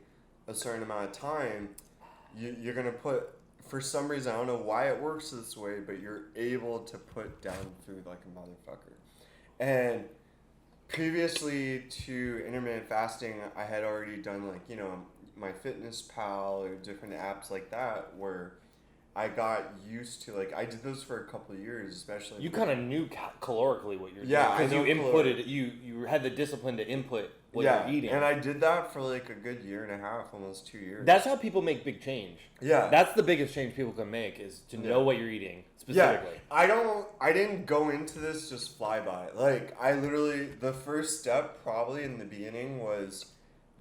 a certain amount of time, you're going to put, for some reason, I don't know why it works this way, but you're able to put down food like a motherfucker. And previously to intermittent fasting, I had already done like, my Fitness Pal or different apps like that where I got used to, like, I did those for a couple of years, especially. You kind of knew calorically what you're Yeah, I doing. Because you know inputted, you had the discipline to input what you're eating. And I did that for like a good year and a half, almost 2 years. That's how people make big change. Yeah. That's the biggest change people can make is to know what you're eating specifically. Yeah. I didn't go into this just fly by. Like, I literally, the first step probably in the beginning was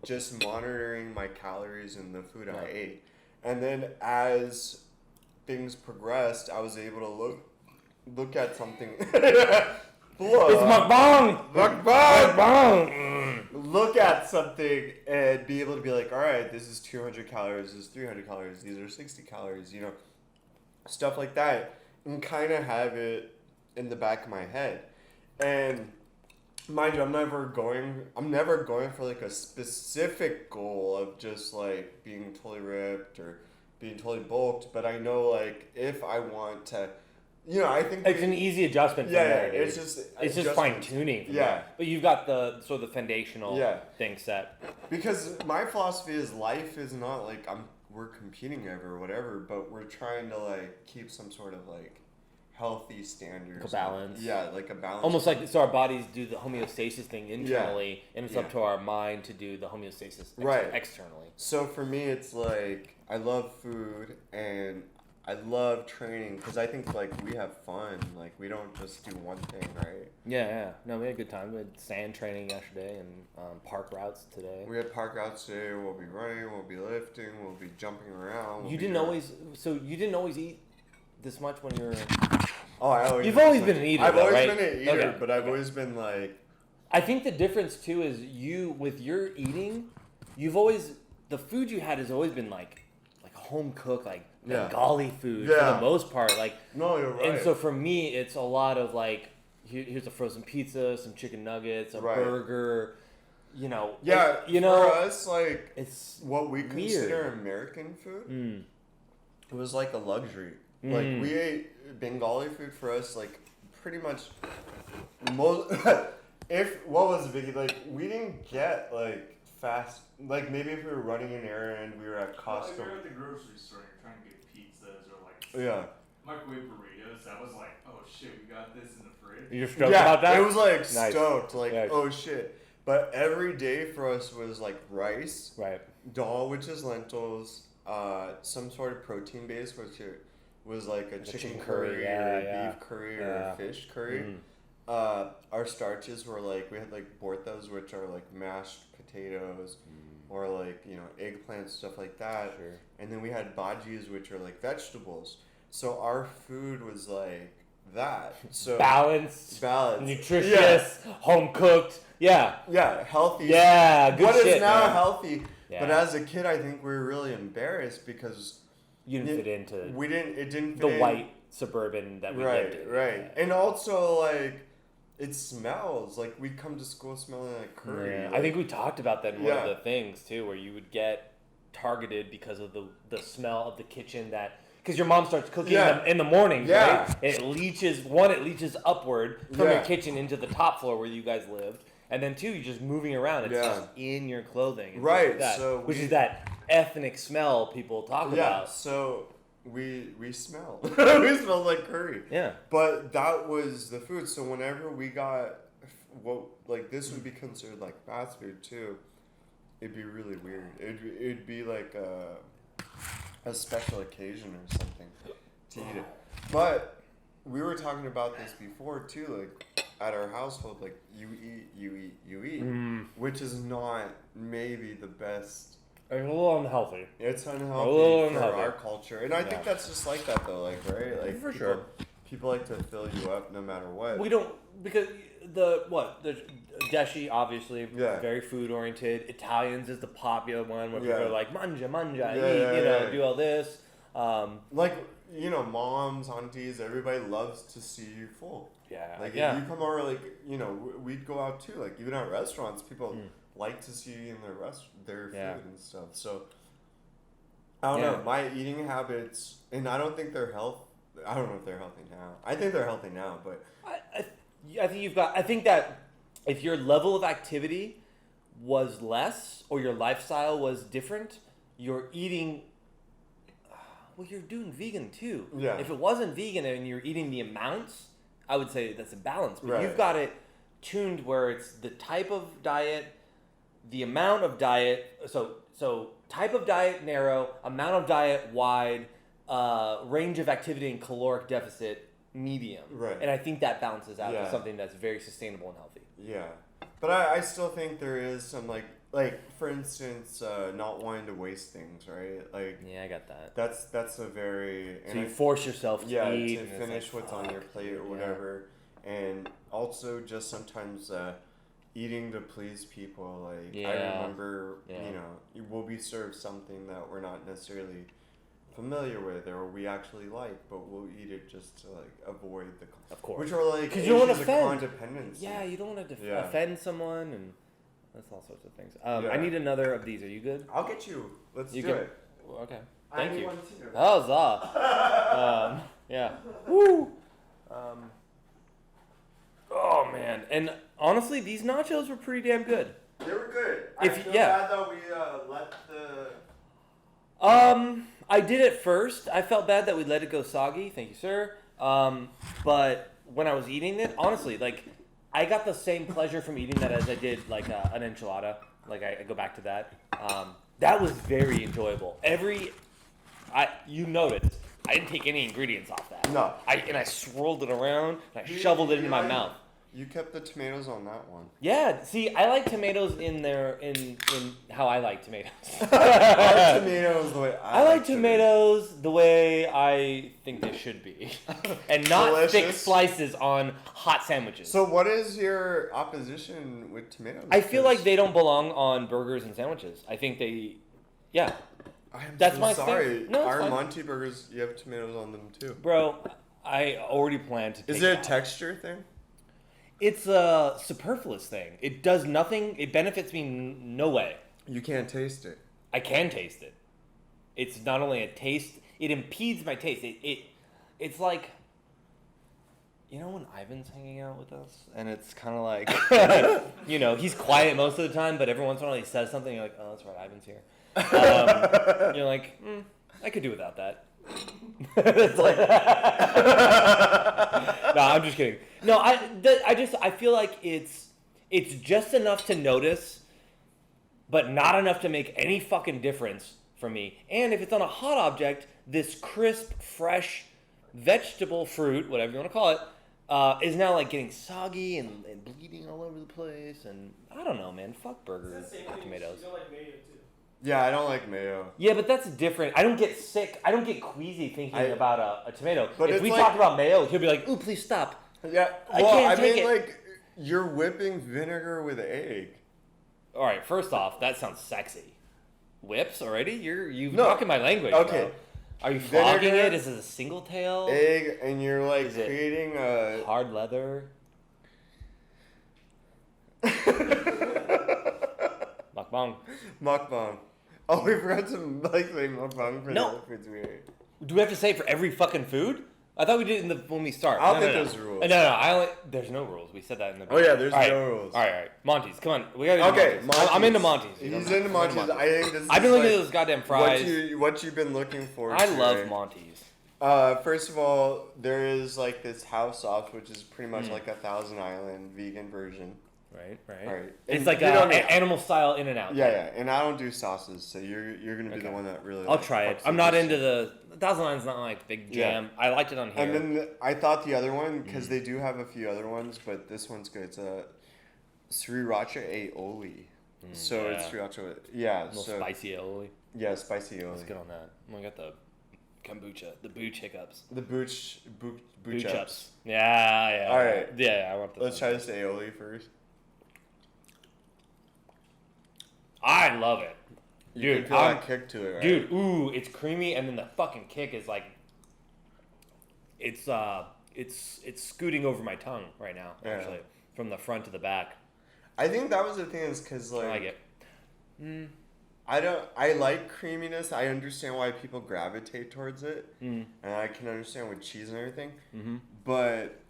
just monitoring my calories and the food I ate. And then as things progressed, I was able to look at something. It's Muckbang! Muckbang! Look at something and be able to be like, all right, this is 200 calories, this is 300 calories, these are 60 calories, you know, stuff like that, and kind of have it in the back of my head. And mind you, I'm never going for like a specific goal of just like being totally ripped or being totally bulked, but I know like if I want to, you know, I think it's an easy adjustment. It's just fine tuning. But you've got the sort of the foundational thing set. Because my philosophy is life is not like we're competing ever or whatever, but we're trying to like keep some sort of like healthy standards, like a balance. Like a balance. Almost like so our bodies do the homeostasis thing internally, and it's up to our mind to do the homeostasis externally. So for me, it's like I love food and I love training because I think like we have fun. Like we don't just do one thing, right? Yeah. No, we had a good time. We had sand training yesterday and park routes today. We had park routes today. We'll be running. We'll be lifting. We'll be jumping around. You didn't always eat this much when you were. Oh, you've always been an eater. I've always right? been an eater, but I've always been like. I think the difference too is you with your eating, the food you had has always been like home cooked, like Bengali food for the most part. Like no, you're right. And so for me, it's a lot of like here's a frozen pizza, some chicken nuggets, a burger. You know. Yeah. For us, like it's what we weird. consider American food. It was like a luxury. Like we ate Bengali food for us, like pretty much most. What was the biggie? Like we didn't get like fast. Like maybe if we were running an errand, we were at Costco. Well, if you're at the grocery store, you're trying to get pizzas or like microwave burritos. That was like, oh shit, we got this in the fridge. You're stoked about that? It was like nice. Stoked, like oh shit. But every day for us was like rice, dal, which is lentils, some sort of protein base, which was like a chicken curry or a beef curry or a fish curry. Our starches were like, we had like bortas, which are like mashed potatoes or like, you know, eggplants, stuff like that. Sure. And then we had bhajis, which are like vegetables. So our food was like that. So balanced, nutritious, home cooked. Healthy. Good what shit, is now man. healthy. But as a kid, I think we were really embarrassed because you didn't fit into it didn't fit the in. White suburban that we lived in. Right. And also like it smells like we'd come to school smelling like curry. Yeah. Like, I think we talked about that in one of the things too, where you would get targeted because of the smell of the kitchen because your mom starts cooking in the morning, right? It leaches upward from your kitchen into the top floor where you guys lived. And then two, you're just moving around. It's just in your clothing. Right. Like that, so which is that ethnic smell people talk about. So we smell. We smell like curry. Yeah. But that was the food. So whenever we got this would be considered like fast food too. It'd be really weird. It'd be like a special occasion or something to eat it. But we were talking about this before too, like at our household, like you eat, which is not maybe the best. It's a little unhealthy. It's unhealthy for our culture, and I think that's just like that though, like right, like for sure. People like to fill you up no matter what. We don't because the Deshi obviously very food oriented. Italians is the popular one where people are like mangia, eat, do all this. Like moms, aunties, everybody loves to see you full. Yeah. Like if you come over, like we'd go out too. Like even at restaurants, people like to see you in their food and stuff. So I don't know. My eating habits, and I don't think they're healthy. I don't know if they're healthy now. I think they're healthy now, but I think that if your level of activity was less or your lifestyle was different, your eating well, you're doing vegan too. Yeah. If it wasn't vegan and you're eating the amounts, I would say that's a balance. But Right. you've got it tuned where it's the type of diet, the amount of diet. So type of diet narrow, amount of diet wide, range of activity and caloric deficit medium. Right. And I think that balances out Yeah. to something that's very sustainable and healthy. Yeah, but I still think there is some like for instance, not wanting to waste things, right? Like Yeah, I got that. that's a very So you force yourself to yeah eat to and it's finish like, what's on your fuck. plate or Yeah. whatever, and also just sometimes eating to please people. Like I Yeah. remember, Yeah. you know, we'll be served something that we're not necessarily familiar with or we actually like, but we'll eat it just to like avoid the Of course. which are like 'Cause you don't wanna issues of offend. codependency. Yeah, you don't want to Yeah. offend someone, and that's all sorts of things. I Yeah. need another of these. Are you good? I'll get you. Let's You do can- it. Well, okay. I Thank need you. one too. Huzzah. Yeah. Woo. Oh man, and honestly, these nachos were pretty damn good. They were good. If- I feel yeah. bad that we let the. I did it first. I felt bad that we let it go soggy. Thank you, sir. But when I was eating it, honestly, like, I got the same pleasure from eating that as I did, like, an enchilada. Like, I go back to that. That was very enjoyable. You noticed, I didn't take any ingredients off that. No. I swirled it around, and I shoveled it into my mouth. You kept the tomatoes on that one. Yeah, see, I like tomatoes in how I like tomatoes. I like tomatoes the way I like tomatoes the way I think they should be, and not thick Delicious. slices on hot sandwiches. So what is your opposition with tomatoes? I feel like they don't belong on burgers and sandwiches. I think yeah, I'm that's so my sorry. stance. No, it's Our fine. Monty burgers, you have tomatoes on them too. bro. I already planned to. Is take it a it out. texture thing? It's a superfluous thing. It does nothing. It benefits me no way. You can't taste it. I can taste it. It's not only a taste, it impedes my taste. It's like, you know when Ivan's hanging out with us? And it's kind of like, you know, he's quiet most of the time, but every once in a while he says something, you're like, oh, that's right, Ivan's here. You're like, I could do without that. It's like, no, I'm just kidding. No, I feel like it's just enough to notice, but not enough to make any fucking difference for me. And if it's on a hot object, this crisp, fresh vegetable fruit, whatever you want to call it, is now like getting soggy and bleeding all over the place. And I don't know, man. Fuck burgers It's that same and thing. tomatoes. You don't like mayo too. Yeah, I don't like mayo. Yeah, but that's different. I don't get sick. I don't get queasy thinking about a tomato. But if it's we like- talked about mayo, he'll be like, ooh, please stop. Yeah, I well, can't I take mean, it. like, you're whipping vinegar with egg. All right, first off, that sounds sexy. Whips already? You're No. talking my language. Okay. Bro. Are you flogging Vinegar, it? Is it a single tail? Egg, and you're like Is it- creating a. Hard leather? Muckbang. Mukbang. Oh, we forgot to like say mukbang for No. the other foods we ate. Do we have to say it for every fucking food? I thought we did it when we start. I don't No, think no, there's no. rules. No. There's no rules. We said that in the. Oh, yeah, there's All right. no rules. All right. Monty's, come on. We gotta do Okay, Monty's. I'm into Monty's. He's You know, into I'm Monty's. I think this is I've been looking like at those goddamn fries. What you've been looking for. I today. love Monty's. First of all, there is like this house sauce, which is pretty much like a Thousand Island vegan version. Right. Right. It's And like you don't need- animal style in and out. Yeah, and I don't do sauces, so you're gonna be Okay. the one that really. I'll like, try it. fucks I'm with not this into shit. the Thousand Line's not like big Yeah. jam. I liked it on here. And then I thought the other one, because they do have a few other ones, but this one's good. It's a sriracha aioli. So it's yeah. sriracha. Yeah. a little So spicy aioli. yeah, spicy Let's aioli. get on that. I got the kombucha, the booch hiccups. The booch ups. Yeah. All right. Yeah, I want this. Let's try this aioli first. I love it. You Dude, can feel I'm- that kick to it, right? Dude, ooh, it's creamy, and then the fucking kick is like, it's scooting over my tongue right now. Yeah. Actually, from the front to the back. I think that was the thing is because I like like it. I like creaminess. I understand why people gravitate towards it, and I can understand with cheese and everything. Mm-hmm. But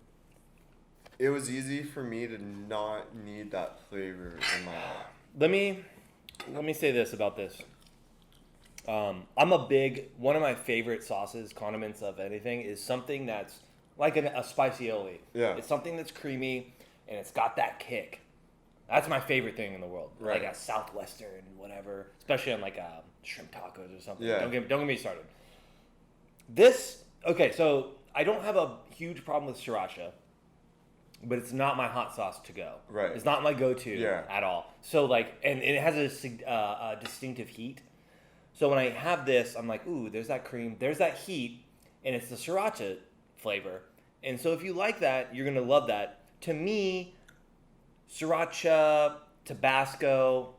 it was easy for me to not need that flavor in my life. Let me say this about this. I'm one of my favorite sauces, condiments of anything is something that's like a spicy aioli. Yeah. It's something that's creamy and it's got that kick. That's my favorite thing in the world. Right. Like a Southwestern, whatever, especially on like shrimp tacos or something. Yeah. Don't get me started. So I don't have a huge problem with sriracha, but it's not my hot sauce to go. Right. It's not my go-to at all. So and it has a distinctive heat. So when I have this, I'm like, ooh, there's that cream, there's that heat, and it's the sriracha flavor. And so if you like that, you're gonna love that. To me, sriracha, Tabasco.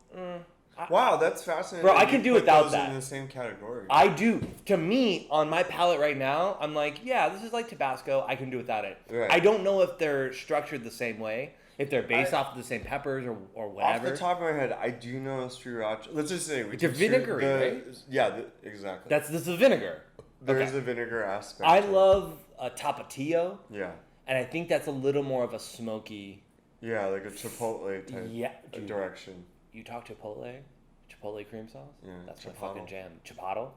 Wow, that's fascinating. Bro, I can do put without those that. in the same category. I do. To me, on my palate right now, I'm like, yeah, this is like Tabasco. I can do without it. Right. I don't know if they're structured the same way, if they're based off of the same peppers or whatever. Off the top of my head, I do know sriracha. Let's just say It's a vinegary, right? Yeah, exactly. This is a vinegar. There is Okay. a vinegar aspect. I to it. love a Tapatio, Yeah. and I think that's a little more of a smoky. Yeah, like a chipotle type Dude. direction. You talk Chipotle cream sauce? Yeah, That's my Chipotle. fucking jam. Chipotle?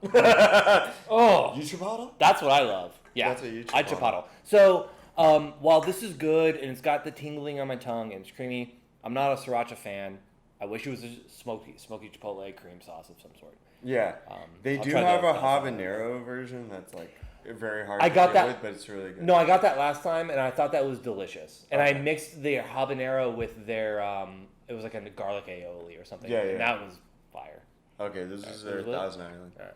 Oh, You chipotle? that's what I love. Yeah, That's what you I Chipotle. Chipotle. So while this is good and it's got the tingling on my tongue and it's creamy, I'm not a sriracha fan. I wish it was a smoky Chipotle cream sauce of some sort. Yeah. They I'll do try have the- a habanero version that's like very hard I to got deal that- with, but it's really good. No, I got that last time and I thought that was delicious. And I Okay. mixed the habanero with their it was like a garlic aioli or something. Yeah, And yeah. that was fire. Okay, this is their Here's it. Thousand Island. All right.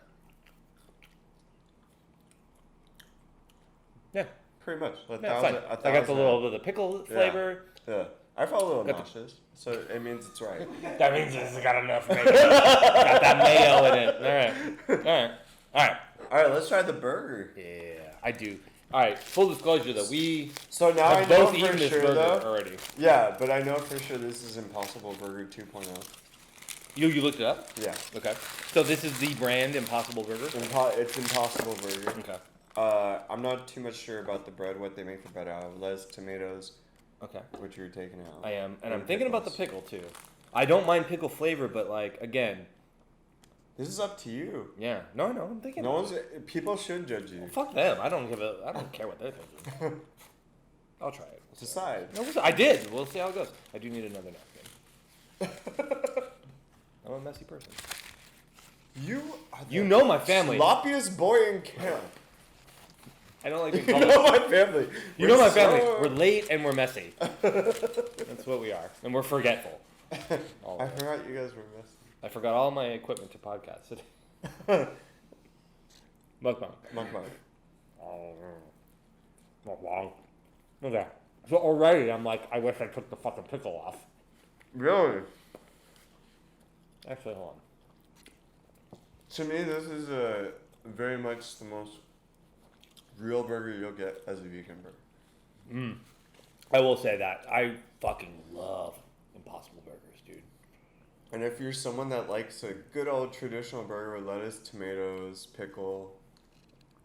Yeah. Pretty much. Yeah, it's fine. I got the little bit of the pickle flavor. Yeah. I felt a little Got the- nauseous, so it means it's right. That means it's got enough mayo. Got that mayo in it. All right. Alright, let's try the burger. Yeah, I do. All right. Full disclosure, though, we So now I have know both for eaten this sure, burger though. already. Yeah, but I know for sure this is Impossible Burger 2.0. You looked it up? Yeah. Okay. So this is the brand Impossible Burger. It's Impossible Burger. Okay. I'm not too much sure about the bread, what they make the bread out of. Lettuce, tomatoes, Okay. which you're taking out. I am, and And I'm thinking about the pickles. pickle too. I don't mind pickle flavor, but like again, This is up to you. yeah. No, I'm thinking. No about one's. People should judge you. Well, fuck them. I don't care what they're thinking. I'll try it. Decide. No, I did. We'll see how it goes. I do need another napkin. I'm a messy person. You are the You know my family. sloppiest boy in camp. I don't like being You called. know my family. You know We're my family. so- We're late and we're messy. That's what we are, and we're forgetful. All I of it. forgot you guys were messy. I forgot all my equipment to podcast today. Muckbang. Muckbang. Not long. Okay. So already I'm like, I wish I took the fucking pickle off. Really? Actually, hold on. To me, this is very much the most real burger you'll get as a vegan burger. I will say that. I fucking love Impossible Burgers, dude. And if you're someone that likes a good old traditional burger with lettuce, tomatoes, pickle.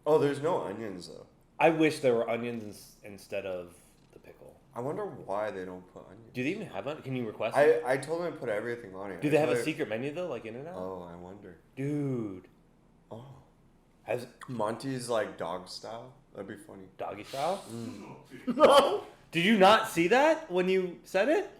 Oh, there's no onions though. I wish there were onions instead of the pickle. I wonder why they don't put onions. Do they even have onions? Can you request it? I told them to put everything on it. Do I they have feel a like- secret menu though, like In-N-Out? Oh, I wonder. Dude. Oh. Has Monty's like dog style? That'd be funny. doggy style? No! Did you not see that when you said it?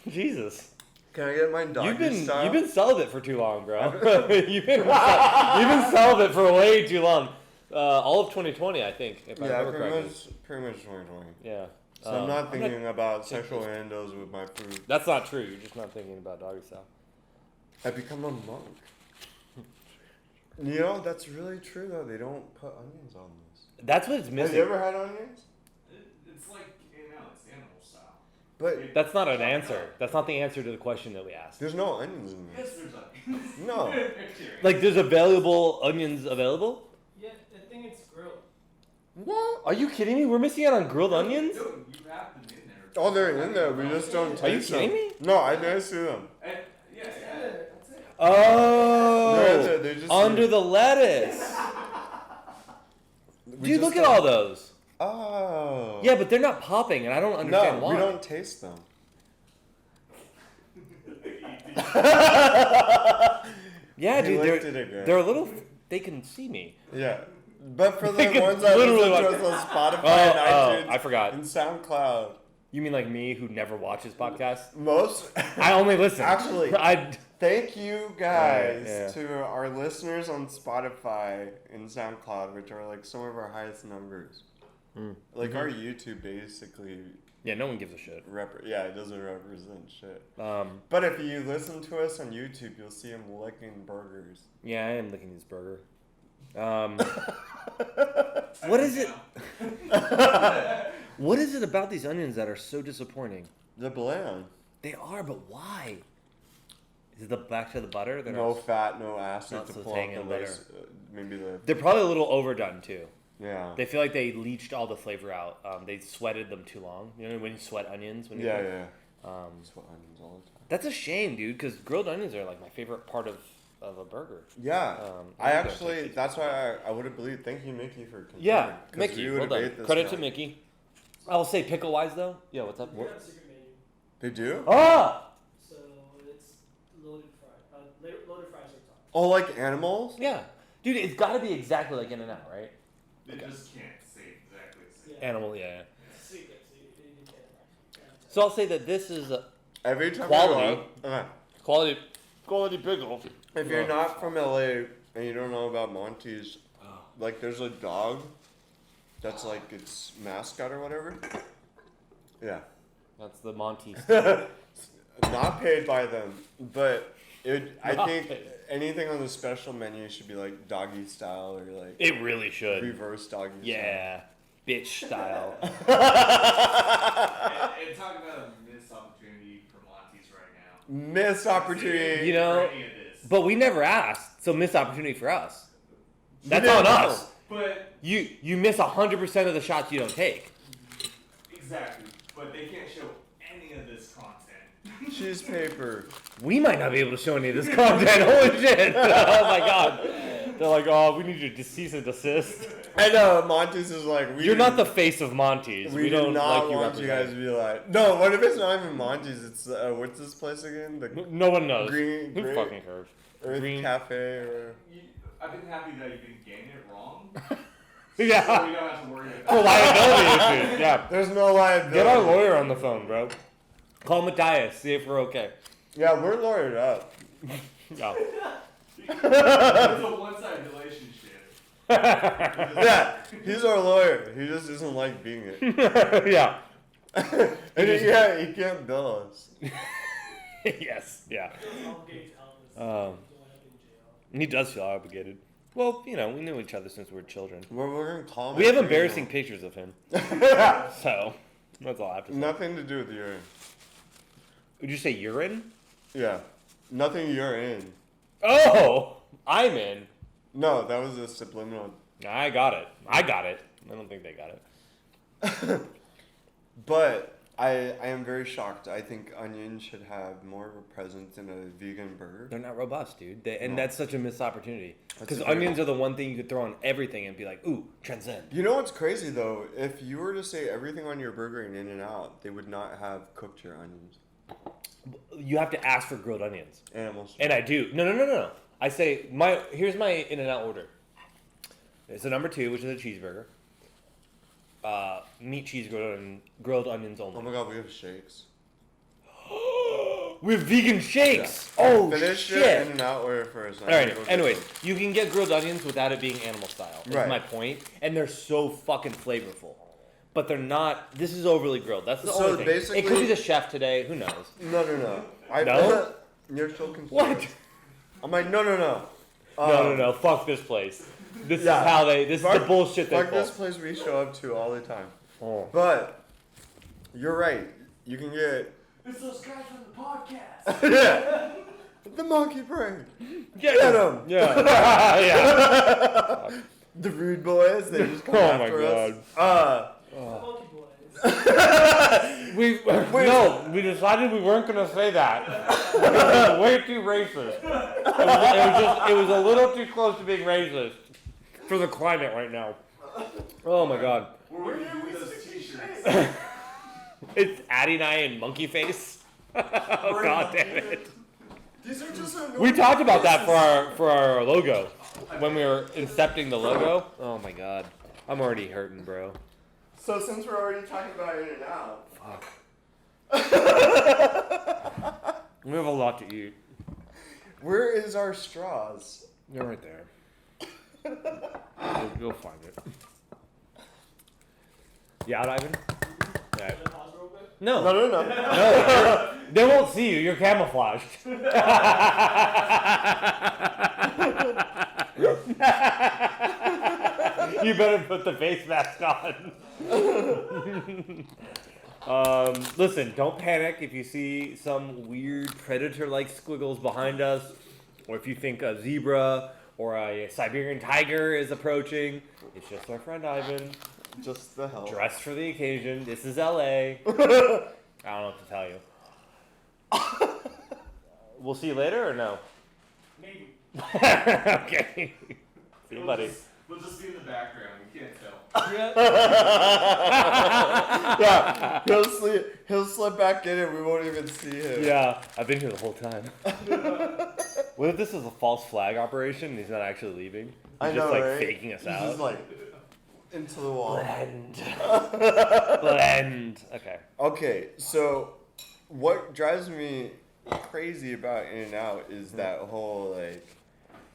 Jesus. Can I get mine doggy style? You've been celibate for too long, bro. you've been celibate for way too long. All of 2020, I think, if I Yeah, remember correctly. pretty much 2020. Yeah. So I'm not thinking about sexual innuendos with my food. That's not true. You're just not thinking about doggy style. I become a monk. You know, that's really true though. They don't put onions on this. That's what it's Have missing. you ever had onions? It's like, it's animal style. But That's not an answer. That's not the answer to the question that we asked. there's no onions in Yes, this. there's onions. No. Like, there's available onions available? Yeah, I think it's grilled. What? Are you kidding me? We're missing out on grilled onions? Dude, you have them in there. Oh, they're in there. We just don't taste Are you them. kidding me? No, I didn't see them. Yeah. That's it. They're in there. Oh, They're just under the lettuce. We Dude, just look at don't- all those. Oh. Yeah, but they're not popping, and I don't understand No, why. we don't taste them. Yeah, He dude, licked it again. they're a little. They can see me. Yeah. But for the They can ones that literally listen to like- us on Spotify and iTunes I forgot. and SoundCloud. You mean like me, who never watches podcasts? Most. I only listen. Actually, thank you guys Yeah. to our listeners on Spotify and SoundCloud, which are like some of our highest numbers. Like our YouTube basically. Yeah, no one gives a shit. It doesn't represent shit. But But if you listen to us on YouTube, you'll see him licking burgers. yeah, I am licking this burger. What is it? What is it about these onions that are so disappointing? The bland. They are, but why? Is it the back to the butter? They're No not, fat, no acid not to so pull tang out and the butter. lace. Maybe the They're probably a little overdone too. yeah. They feel like they leached all the flavor out. They sweated them too long. You know when you sweat onions? When you Yeah. That's what onions all the time. That's a shame, dude. Because grilled onions are like my favorite part of a burger. Yeah. I I think actually, that's why I would have believed. Thank you, Mickey, for confirming. Yeah, 'Cause Mickey. we Well would've done. ate this Credit to now. Mickey. I'll say pickle wise though. Yeah, what's up? We have a secret menu. They do? Ah! So it's loaded fries are top. Oh, like animals? Yeah. Dude, it's got to be exactly like In-N-Out, right? They just can't say exactly the same. Yeah. Animal, yeah. It's a secret, so you can't. So I'll say that this is a Every time Quality. Okay. quality pickle. If you're not from LA and you don't know about Monty's, like there's a dog that's like its mascot or whatever. Yeah. That's the Monty's. Not paid by them, but I Not think paid. anything on the special menu should be like doggy style or like It really should. reverse doggy Yeah. Bitch style. And talk about a missed opportunity for Monty's right now. style. Missed opportunity. You know, For any of this. but we never asked, so missed opportunity for us. That's didn't on know. us. But You miss 100% of the shots you don't take. exactly. But they can't show any of this content. Cheese paper. We might not be able to show any of this content. Holy shit! Oh my god. They're like, oh, we need you to cease and desist. I know Monty's is like You're not the face of Monty's. We, don't do not like you want you guys represented. to be like. No, what if it's not even Monty's? It's what's this place again? The No one knows. Green- Who green- fucking cares? Earth Green- Cafe or. I've been happy that you've been getting it wrong. Yeah. So we don't have to worry about For liability issues. Yeah. There's no liability. Get our lawyer on the phone, bro. Call Matthias. See if we're okay. Yeah, we're lawyered up. Yeah. It's a one-sided relationship. Yeah, he's our lawyer. He just doesn't like being it. Yeah. And he can't bill us. Yes. Yeah. Feels obligated to Elvis. Um, Don't want him in jail. He does feel obligated. Well, you know, we knew each other since we were children. We're gonna call him. We have embarrassing pictures of him. So, that's all I have to say. Nothing to do with urine. Would you say urine? Yeah, nothing you're in. Oh! I'm in. No, that was a subliminal. I got it. I don't think they got it. But I am very shocked. I think onions should have more of a presence in a vegan burger. They're not robust, dude. And No. that's such a missed opportunity. Because a very- onions are the one thing you could throw on everything and be like, ooh, transcend. You know what's crazy though? If you were to say everything on your burger in In-N-Out, they would not have cooked your onions. You have to ask for grilled onions. Animals. And I do. No. I say, here's my In-N-Out order. It's a number 2, which is a cheeseburger. Meat, cheese, grilled onions Oh only. my god, we have shakes. We have vegan shakes! Yeah. Oh, Finish your shit! In-N-Out order first. Alright, anyways, you can get grilled onions without it being animal style. That's Right. my point. And they're so fucking flavorful. But they're not, this is overly grilled. That's the So only thing. basically- It could be the chef today, who knows? No. No? You're so confused. What? I'm like, no. No, fuck this place. This Yeah. is how this is the bullshit they Fuck pull. this place we show up to all the time. Oh. But, you're right. You can get It's those guys from the podcast. yeah. The monkey brain. Get him. Yeah. Yeah. The rude boys, they just come Oh my after God. us. The Monkey Boys. We decided we weren't gonna say that. It was way too racist. It was a little too close to being racist for the climate right now. Oh my god. Where would you do those t-shirts? It's Addie and I in monkey face. Oh god damn it. These are just We talked about that for our logo when we were incepting the logo. Oh my god, I'm already hurting, bro. So since we're already talking about In-N-Out, Fuck. We have a lot to eat. where is our straws? They're right there. You'll find it. Yeah, Ivan? Yeah. Can I pause real quick? No. No. No, they won't see you. You're camouflaged. You better put the face mask on. Listen, don't panic if you see some weird predator-like squiggles behind us, or if you think a zebra or a Siberian tiger is approaching. It's just our friend Ivan. Just the hell. Dressed for the occasion. This is LA. I don't know what to tell you. We'll see you later or no? Maybe. Okay. See you, buddy. We'll just be in the background. We can't tell. Yeah, he'll slip back in and we won't even see him. Yeah, I've been here the whole time. What if this is a false flag operation and he's not actually leaving? He's I just know, like right? faking us He's out. just like into the wall. Blend. Okay. Okay, so what drives me crazy about In-N-Out is that whole like,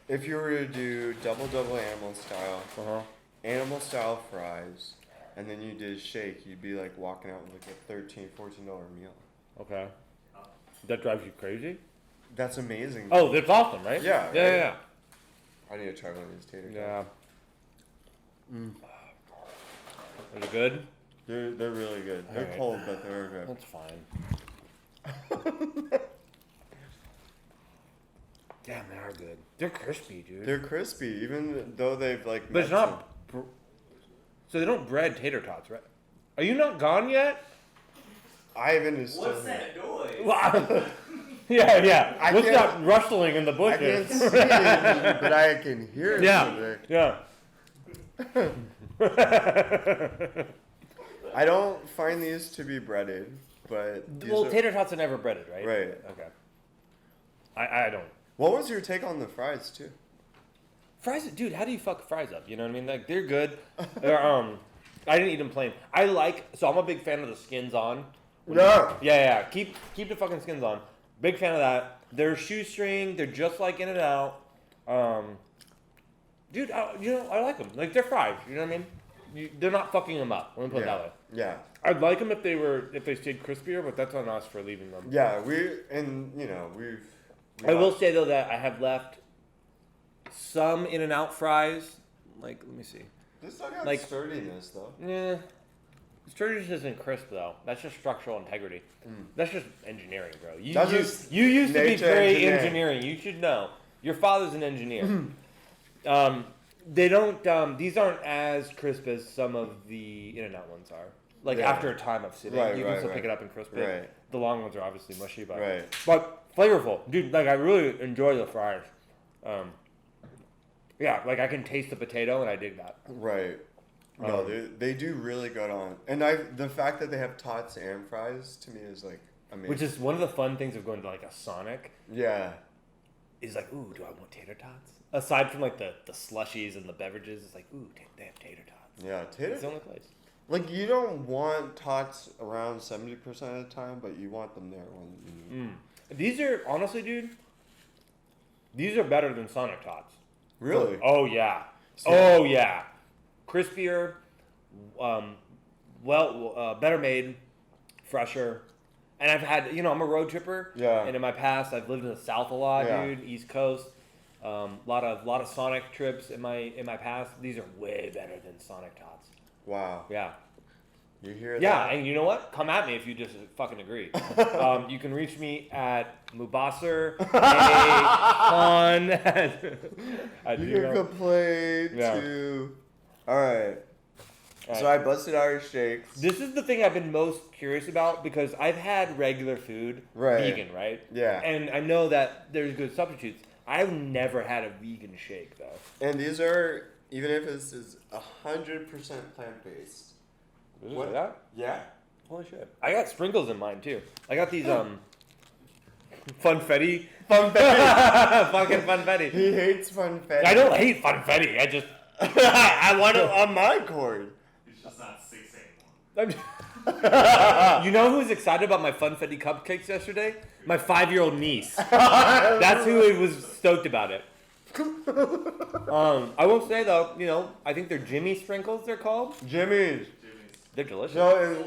if you were to do double animal style fries, and then you did shake, you'd be like walking out with like a $13, $14 meal. Okay. That drives you crazy? That's amazing. Oh, that's awesome, right? Yeah, Yeah, right? yeah, I need to try one of these tater yeah. tots. Yeah. Is it good? They're really good. They're Alright. cold, but they're good. That's fine. Damn, they are good. They're crispy, dude. They're crispy, even though they've like. But it's met not. So they don't bread tater tots, right? Are you not gone yet? Ivan is still What's here. that noise? Wow. Yeah. I What's can't- that rustling in the I bushes? can't see it, but I can hear it. Yeah. Yeah. I don't find these to be breaded, but these Well, are- tater tots are never breaded, right? Right. Okay. I don't. What was your take on the fries too? Fries, dude. How do you fuck fries up? You know what I mean? Like they're good. I didn't eat them plain. So I'm a big fan of the skins on. No. Yeah. Keep the fucking skins on. Big fan of that. They're shoestring. They're just like In-N-Out. Dude, I like them. Like they're fries. You know what I mean? They're not fucking them up. Let me put it that way. Yeah. I'd like them if they stayed crispier, but that's on us for leaving them. Yeah. we've. I will say though that I have left some In-N-Out fries. Like, let me see. This still got like- sturdiness though. Yeah. Sturgis isn't crisp though. That's just structural integrity. That's just engineering, bro. You used to be nature very engineering. engineering. You should know. Your father's an engineer. They don't. These aren't as crisp as some of the In-N-Out ones are. Like Yeah. after a time of sitting, Right, you can right, still right. pick it up and crisp it. Right. The long ones are obviously mushy, but Right. flavorful, dude. Like I really enjoy the fries. Yeah, like I can taste the potato and I dig that. Right. No, they do really good on. And the fact that they have tots and fries to me is like amazing. Which is one of the fun things of going to like a Sonic. Yeah. Is like, ooh, do I want tater tots? Aside from like the slushies and the beverages, it's like, ooh, they have tater tots. Yeah, tater. It's the only place. Like you don't want tots around 70% of the time, but you want them there when you need. These are honestly, dude. These are better than Sonic tots. Really? Oh yeah. Oh yeah. Crispier, better made, fresher. And I've had, I'm a road tripper. Yeah. And in my past, I've lived in the South a lot, Yeah. dude. East Coast. Lot of Sonic trips in my past. These are way better than Sonic tots. Wow. Yeah. You hear that? Yeah, and you know what? Come at me if you just fucking agree. You can reach me at Mubasser at You Gmail. can complain Yeah. too. All right. All So right. I busted out your shakes. This is the thing I've been most curious about because I've had regular food, Right. vegan, right? Yeah. And I know that there's good substitutes. I've never had a vegan shake though. And these are, even if this is 100% plant-based. Is What? that? Yeah. Holy shit! I got sprinkles in mine too. I got these Funfetti. Funfetti. Fucking funfetti. He hates funfetti. I don't hate funfetti. I just I want it on my cord. It's just not 6 anymore. You know who's excited about my funfetti cupcakes yesterday? My 5-year-old niece. That's who was stoked about it. I will say though, I think they're Jimmy sprinkles. They're called Jimmy's. They're delicious. So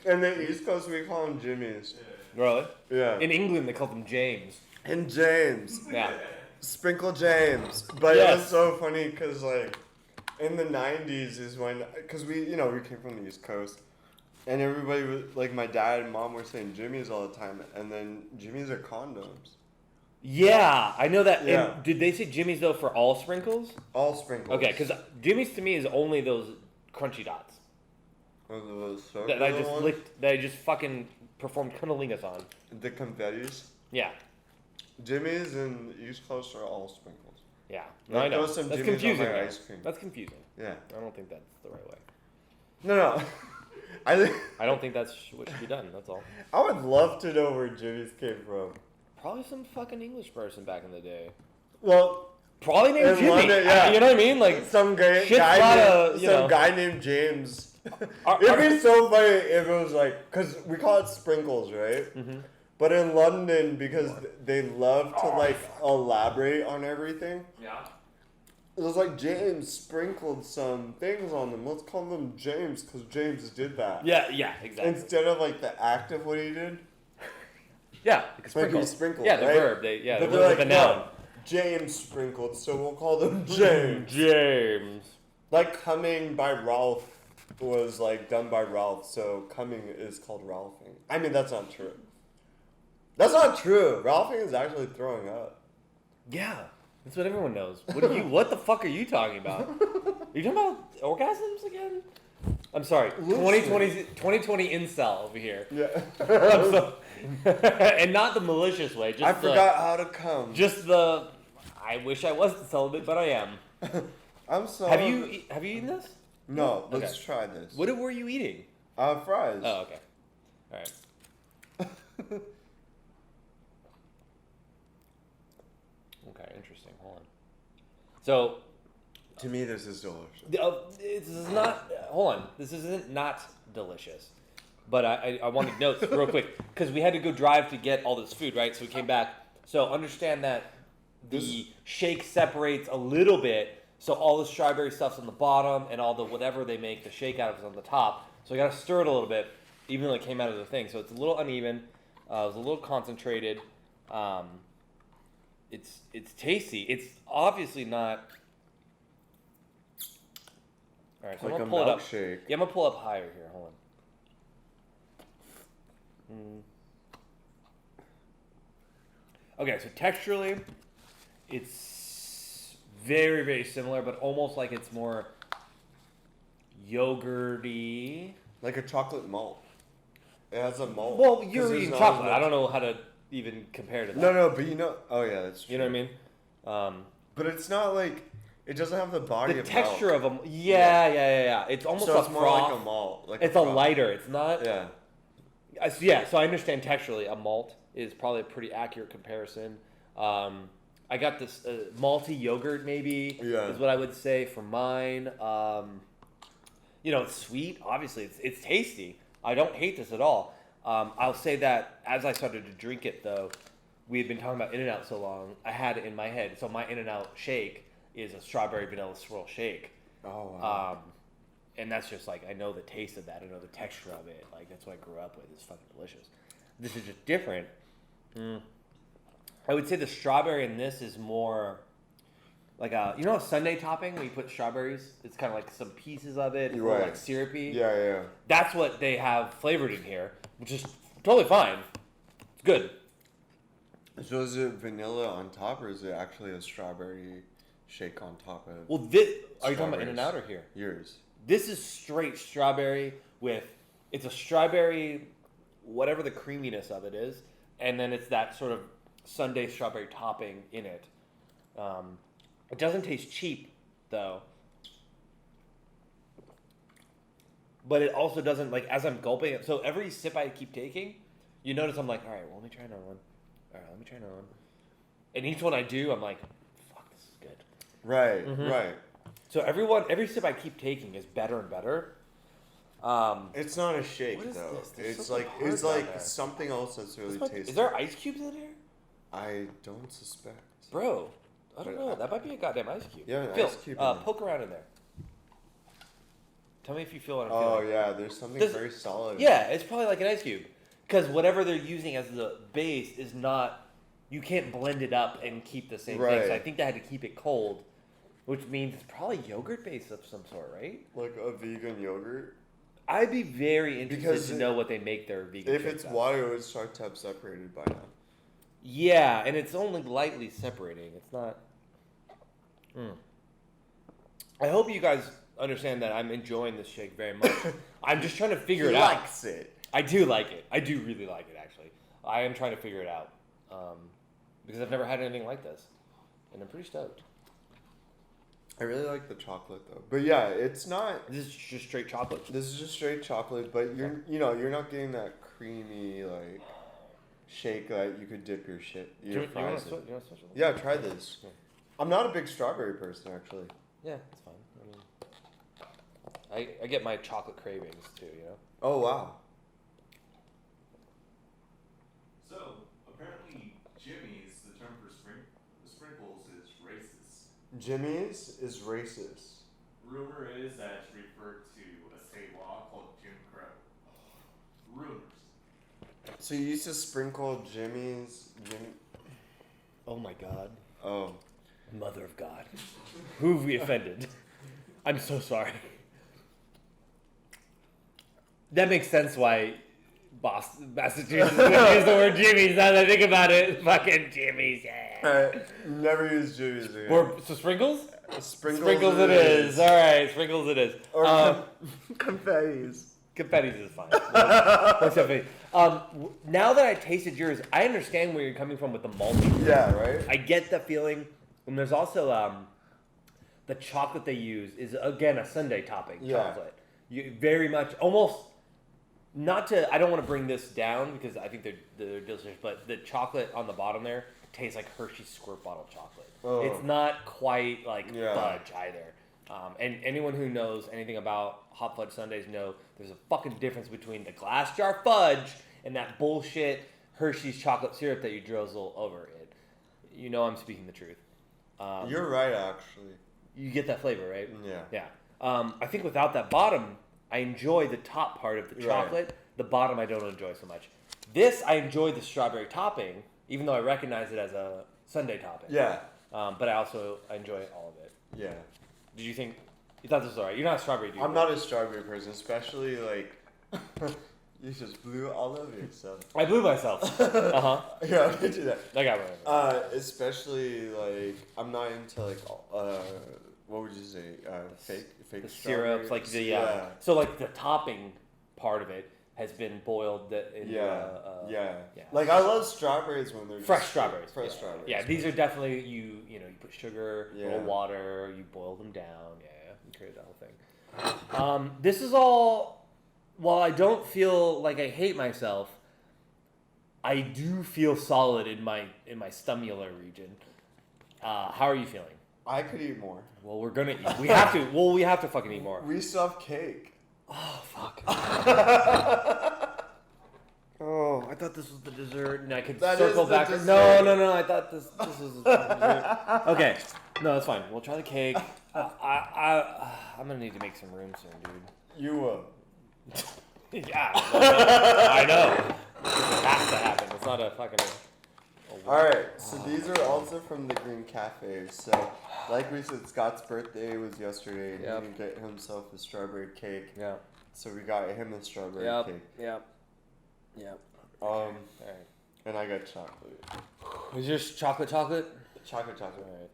in the East Coast we call them Jimmy's. Really? Yeah. In England they call them James. And James. Yeah. Sprinkle James. But Yes. it was so funny because like in the 90s is when, because we came from the East Coast. And everybody was, like my dad and mom were saying Jimmy's all the time. And then Jimmy's are condoms. Yeah, I know that. Yeah. And did they say Jimmy's though for all sprinkles? All sprinkles. Okay, because Jimmy's to me is only those crunchy dots that I just licked. That I just fucking performed cunnilingus on. The confettis. Yeah, Jimmy's and East Coast are all sprinkles. yeah. Like, No, I know. throw some That's Jimmy's on confusing. my though. ice cream. That's confusing. Yeah. I don't think that's the right way. No. I don't think that's what should be done. That's all. I would love to know where Jimmy's came from. Probably some fucking English person back in the day. Well, Probably named In Jimmy. London, yeah. You know what I mean? Like some guy, shit's lot of, named, you some know. guy named James. Are- It'd be so funny if it was like, because we call it sprinkles, right? Mm-hmm. But in London, because they love to like elaborate on everything, Yeah. it was like James sprinkled some things on them. Let's call them James because James did that. Yeah, exactly. Instead of like the act of what he did. Yeah, Like he sprinkled, Yeah, the right? verb. But The they're verb like, with a noun. no, James sprinkled, so we'll call them James. James. Like coming by Ralph was like done by Ralph, so coming is called Ralphing. I mean, that's not true. That's not true. Ralphing is actually throwing up. Yeah, that's what everyone knows. What the fuck are you talking about? Are you talking about orgasms again? I'm sorry. Loosely. 2020 incel over here. Yeah. I'm so, and not the malicious way. Just I forgot how to come. Just the. I wish I wasn't celibate, but I am. I'm sorry. Have you eaten this? No, let's Okay. try this. What were you eating? Fries. Oh, okay. All right. Okay, interesting. Hold on. So, To me, this is delicious. this is not. Hold on. This isn't not delicious. But I wanted notes real quick because we had to go drive to get all this food, right? So we came back. So understand that the shake separates a little bit. So all the strawberry stuff's on the bottom and all the whatever they make the shake out of is on the top. So I got to stir it a little bit, even though it came out of the thing. So it's a little uneven. It was a little concentrated. It's tasty. It's obviously not. All right, so Like I'm a gonna pull it up. milkshake. Yeah, I'm gonna pull up higher here. Hold on. Okay, so texturally, it's very, very similar, but almost like it's more yogurty. Like a chocolate malt. It has a malt. Well, 'Cause you're there's eating not chocolate. as I much- don't know how to even compare to that. No, but you know. Oh yeah, that's true. You know what I mean? But it's not like it doesn't have the body The of texture milk. of them. Yeah. It's almost So a it's more froth. like a malt. Like It's a froth. lighter. It's not. Yeah. Yeah, so I understand texturally a malt is probably a pretty accurate comparison. I got this malty yogurt maybe Yeah. is what I would say for mine. It's sweet. Obviously, it's tasty. I don't hate this at all. I'll say that as I started to drink it, though, we had been talking about In-N-Out so long, I had it in my head. So my In-N-Out shake is a strawberry vanilla swirl shake. Oh wow. And that's just like, I know the taste of that. I know the texture of it. Like, that's what I grew up with. It's fucking delicious. This is just different. I would say the strawberry in this is more like a sundae topping when you put strawberries? It's kind of like some pieces of it. It's a little, Right. like syrupy. Yeah. That's what they have flavored in here, which is totally fine. It's good. So is it vanilla on top, or is it actually a strawberry shake on top of Well, are you talking about Strawberries. In-N-Out or here? yours? This is straight strawberry it's a strawberry, whatever the creaminess of it is, and then it's that sort of sundae strawberry topping in it. It doesn't taste cheap, though. But it also doesn't, like, as I'm gulping it, so every sip I keep taking, you notice I'm like, all right, well, let me try another one. all right, let me try it on. And each one I do, I'm like, fuck, this is good. Right, right. So every sip I keep taking is better and better. It's not a shake what is though. this? There's It's something like hard it's down like there. something else that's really tasty. Is there ice cubes in here? I don't suspect. Bro, I don't But know. That might be a goddamn ice cube. Yeah, an Phil, ice cube in there. poke around in there. Tell me if you feel what I'm Oh feeling. yeah, there's something Does- very solid. Yeah, it's probably like an ice cube. Because whatever they're using as the base is not... You can't blend it up and keep the same thing. So I Right. think they had to keep it cold. Which means it's probably yogurt base of some sort, right? Like a vegan yogurt. I'd be very interested Because to know what they make their vegan If shakes it's out. water, it would start to have separated by now. Yeah, and it's only lightly separating. It's not... I hope you guys understand that I'm enjoying this shake very much. I'm just trying to figure it out. Likes it. I do like it. I do really like it, actually. I am trying to figure it out. Because I've never had anything like this. And I'm pretty stoked. I really like the chocolate though. But yeah, it's not. This is just straight chocolate. This is just straight chocolate, but you're not getting that creamy like shake that you could dip your You want fries to in. switch? You want to switch? Yeah, try this. Yeah. I'm not a big strawberry person actually. Yeah, it's fine. I get my chocolate cravings too, you know? Oh wow. So, apparently, Jimmy's, the term for sprinkles, is racist. Jimmy's is racist. Rumor is that it's referred to a state law called Jim Crow. Rumors. So you used to sprinkle Jimmy's. Oh my god. Oh. Mother of God. Who have we offended? I'm so sorry. That makes sense why Boston, Massachusetts would use the word Jimmy's now that I think about it. Fucking Jimmy's, yeah. Alright, never use Jimmy's again. So sprinkles? Sprinkles it is. Alright, sprinkles it is. Or confettis. Confettis is fine. Now that I tasted yours, I understand where you're coming from with the malty. Yeah, right? I get the feeling. And there's also the chocolate they use is, again, a sundae topping chocolate. You very much, almost, not to, I don't want to bring this down because I think they're delicious, but the chocolate on the bottom there tastes like Hershey's squirt bottle chocolate. Oh. It's not quite like Yeah. fudge either. And anyone who knows anything about hot fudge sundaes know there's a fucking difference between the glass jar fudge and that bullshit Hershey's chocolate syrup that you drizzle over it. You know I'm speaking the truth. You're right, actually. You get that flavor, right? Yeah. Yeah. I think without that bottom, I enjoy the top part of the chocolate. Right. The bottom I don't enjoy so much. This, I enjoy the strawberry topping, even though I recognize it as a sundae topping. Yeah. But I enjoy all of it. Yeah. Did you think... You thought this was alright? You're not a strawberry dude. I'm not a strawberry person, especially like... You just blew all over yourself. I blew myself. Uh-huh. Yeah, I do that. I got one. Especially like I'm not into like what would you say? Fake The syrups, like the so like the topping part of it has been boiled in yeah. yeah. Like I love strawberries when they're fresh just strawberries. Fresh yeah. strawberries. Yeah, these are definitely you put sugar, a Yeah. little water, you boil them down. Yeah, you create that whole thing. This is all. While I don't feel like I hate myself, I do feel solid in my stumular region. How are you feeling? I could eat more. Well, we're gonna eat. We have to. Well, we have to fucking eat more. We still have cake. Oh fuck. Oh, I thought this was the dessert, and I could That circle is the back. dessert. No. I thought this was the dessert. Okay, no, that's fine. We'll try the cake. I'm gonna need to make some room soon, dude. You will. Yeah, I know. It has to happen. It's not a fucking. Alright, so these are also from the Green Cafe. So, like we said, Scott's birthday was yesterday, and Yep. he didn't get himself a strawberry cake. Yeah. So we got him a strawberry cake. Yep. Alright. Alright. And I got chocolate. Is yours chocolate? Chocolate. Alright.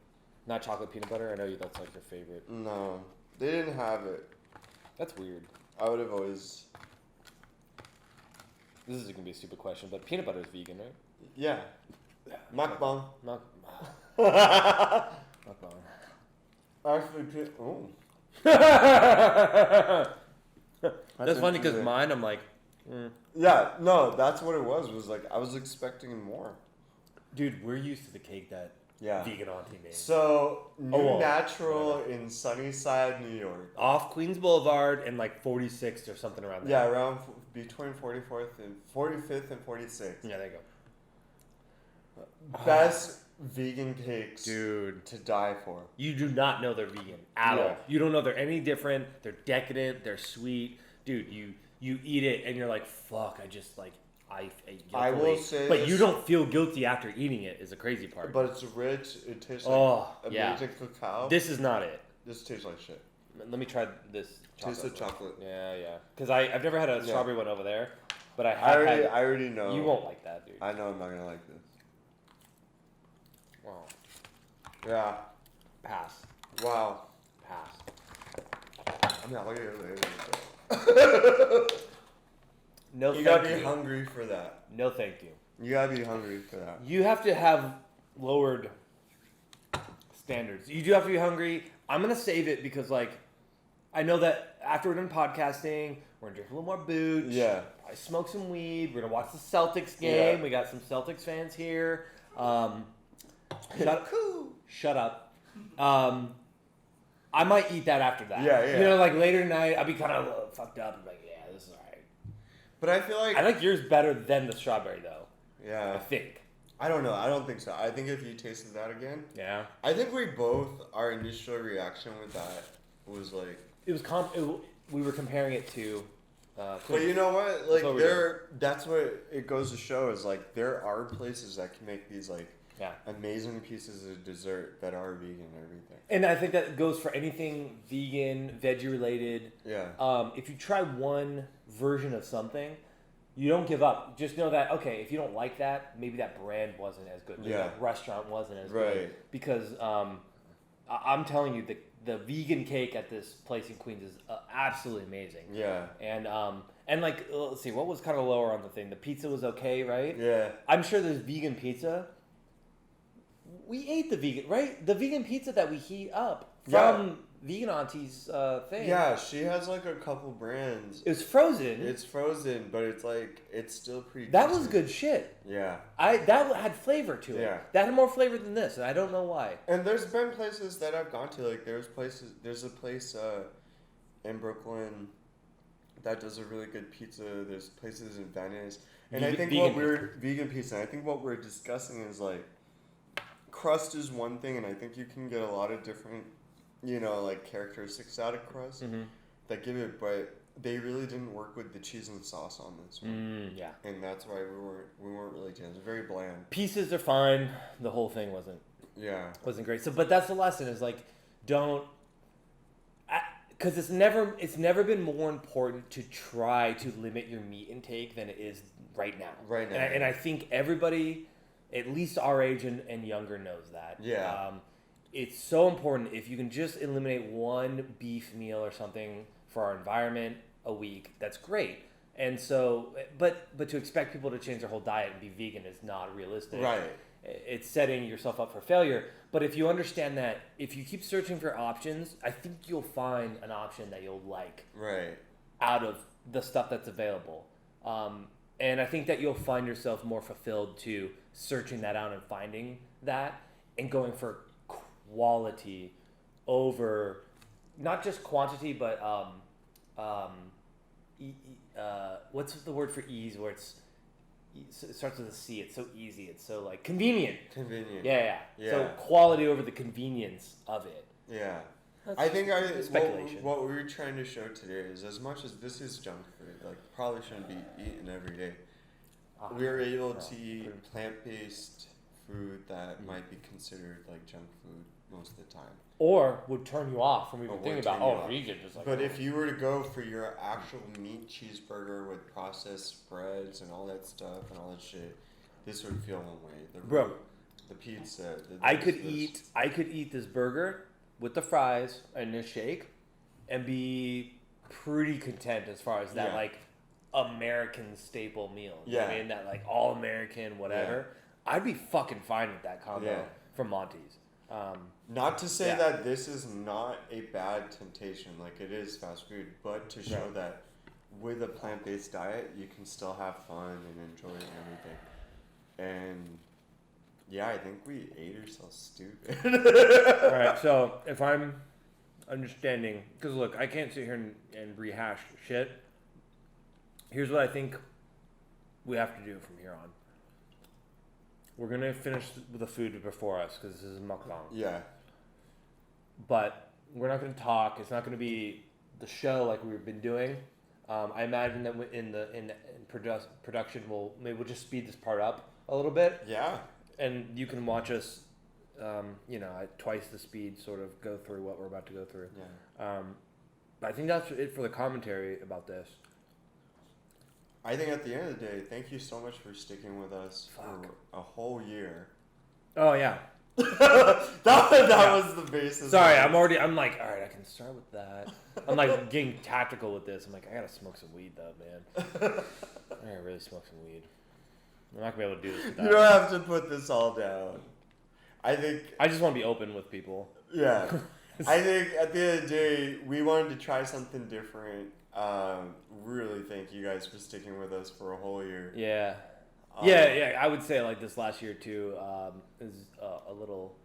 Not chocolate peanut butter? I know that's like your favorite. No, they didn't have it. That's weird. I would have always. This is gonna be a stupid question, but peanut butter is vegan, right? Yeah. Muckbang. Muckbang. Actually, oh. That's funny because mine, I'm like, Yeah, no, that's what it was. Was like I was expecting more. Dude, we're used to the cake that vegan auntie made. So, New Natural in Sunnyside, New York. Off Queens Boulevard and like 46th or something around there. Yeah, around between 44th and 45th and 46th. Yeah, there you go. Best vegan cakes, dude, to die for. You do not know they're vegan at all. You don't know they're any different. They're decadent. They're sweet, dude. You eat it and you're like, fuck. I just like I will say, but you don't feel guilty after eating it. Is the crazy part. But it's rich. It tastes like amazing cacao. This is not it. This tastes like shit. Let me try this. Taste the chocolate. Yeah. Because I've never had a strawberry one over there, but I already know. You won't like that, dude. I know I'm not gonna like this. Wow. Yeah. Pass. Wow. Pass. I'm not looking at it. No, you gotta be hungry for that. No, thank you. You gotta be hungry for that. You have to have lowered standards. You do have to be hungry. I'm gonna save it because, like, I know that after we're done podcasting, we're gonna drink a little more booch. Yeah. Probably smoke some weed. We're gonna watch the Celtics game. Yeah. We got some Celtics fans here. Shut up. I might eat that after that. Yeah. You know, like later tonight, I'll be kind of fucked up and like, yeah, this is alright. But I feel like I like yours better than the strawberry, though. Yeah. I think. I don't know. I don't think so. I think if you tasted that again. Yeah. I think we both, our initial reaction with that was like. It was we were comparing it to. But you know what? Like that's what it goes to show is like there are places that can make these like amazing pieces of dessert that are vegan and everything. And I think that goes for anything vegan, veggie related. Yeah. If you try one version of something, you don't give up. Just know that if you don't like that, maybe that brand wasn't as good. Maybe that restaurant wasn't as good. Because I'm telling you, the vegan cake at this place in Queens is absolutely amazing. Yeah. And like, let's see, what was kind of lower on the thing? The pizza was okay, right? Yeah. I'm sure there's vegan pizza. We ate the vegan, right? The vegan pizza that we heat up from Vegan Auntie's thing. Yeah, she has like a couple brands. It's frozen. It's frozen, but it's like it's still pretty. That was good shit. Yeah. That had flavor to it. Yeah. That had more flavor than this, and I don't know why. And there's been places that I've gone to, like there's a place in Brooklyn that does a really good pizza. There's places in Venice, and I think vegan pizza. I think what we're discussing is like crust is one thing, and I think you can get a lot of different, like characteristics out of crust that give it, but they really didn't work with the cheese and sauce on this one. Yeah. And that's why we weren't really it was very bland. Pieces are fine. The whole thing wasn't great. So, but that's the lesson is like, don't, because it's never been more important to try to limit your meat intake than it is right now. Right now. And I think everybody, at least our age and younger, knows that. Yeah. It's so important if you can just eliminate one beef meal or something for our environment a week. That's great. And so, but to expect people to change their whole diet and be vegan is not realistic. Right. It's setting yourself up for failure. But if you understand that, if you keep searching for options, I think you'll find an option that you'll like. Right. Out of the stuff that's available. And I think that you'll find yourself more fulfilled to searching that out and finding that and going for quality over not just quantity, but what's the word for ease? Where it starts with a C. It's so easy. It's so like convenient. Convenient. Yeah. So quality over the convenience of it. Yeah. That's I think speculation. what we were trying to show today is as much as this is junk food, like probably shouldn't be eaten every day. We were able to eat plant-based food that might be considered like junk food most of the time. Or would turn you off from even thinking about, vegan. Just like, but if you were to go for your actual meat cheeseburger with processed breads and all that stuff and all that shit, this would feel one way. The pizza. I could eat this burger with the fries and a shake and be pretty content as far as that like American staple meal. You know what I mean? That like all American whatever. I'd be fucking fine with that combo from Monty's. Not to say that this is not a bad temptation, like it is fast food, but to show that with a plant-based diet, you can still have fun and enjoy it and everything. And Yeah, I think we ate ourselves stupid. All right, so if I'm understanding, because look, I can't sit here and rehash shit. Here's what I think we have to do from here on. We're gonna finish the food before us because this is mukbang. Yeah. But we're not gonna talk. It's not gonna be the show like we've been doing. I imagine that in production we'll just speed this part up a little bit. Yeah. And you can watch us, at twice the speed, sort of go through what we're about to go through. Yeah. But I think that's it for the commentary about this. I think at the end of the day, thank you so much for sticking with us for a whole year. Oh yeah. that was the basis. Sorry, I'm like, all right, I can start with that. I'm like getting tactical with this. I'm like, I gotta smoke some weed though, man. I gotta really smoke some weed. I'm not gonna be able to do this without You don't have to put this all down. I just want to be open with people. Yeah. I think at the end of the day, we wanted to try something different. Really thank you guys for sticking with us for a whole year. Yeah. Yeah. I would say like this last year too is a little.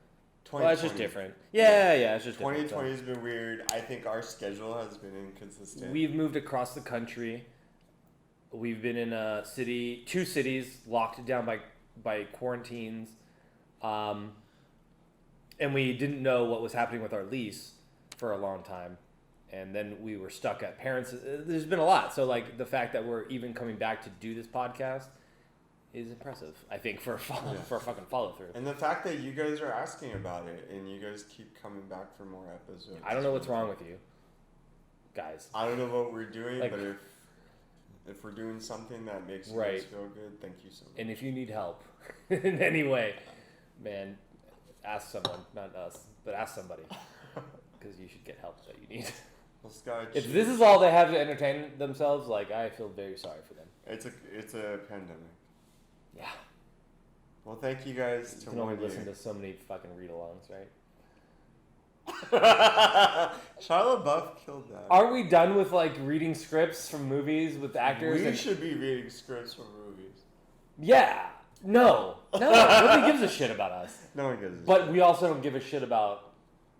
Well, it's just different. Yeah. It's just 2020 has been weird. I think our schedule has been inconsistent. We've moved across the country. We've been in two cities locked down by quarantines, and we didn't know what was happening with our lease for a long time. And then we were stuck at parents. There's been a lot. So like the fact that we're even coming back to do this podcast is impressive, I think, for a fucking follow through. And the fact that you guys are asking about it and you guys keep coming back for more episodes. I don't know what's wrong with you, guys. I don't know what we're doing, Like, but if we're doing something that makes you right. guys feel good, thank you so much. And if you need help in any way, man, ask someone, not us, but ask somebody, because you should get help that you need. Well, Scott, If this is all they have to entertain themselves, like, I feel very sorry for them. it's a pandemic. Yeah. Well, thank you guys. You can only listen to so many fucking read-alongs, right? Charlotte Buff killed that. Are we done with like reading scripts from movies with actors? We should be reading scripts from movies. Yeah. No. Nobody gives a shit about us. No one gives a shit. But we also don't give a shit about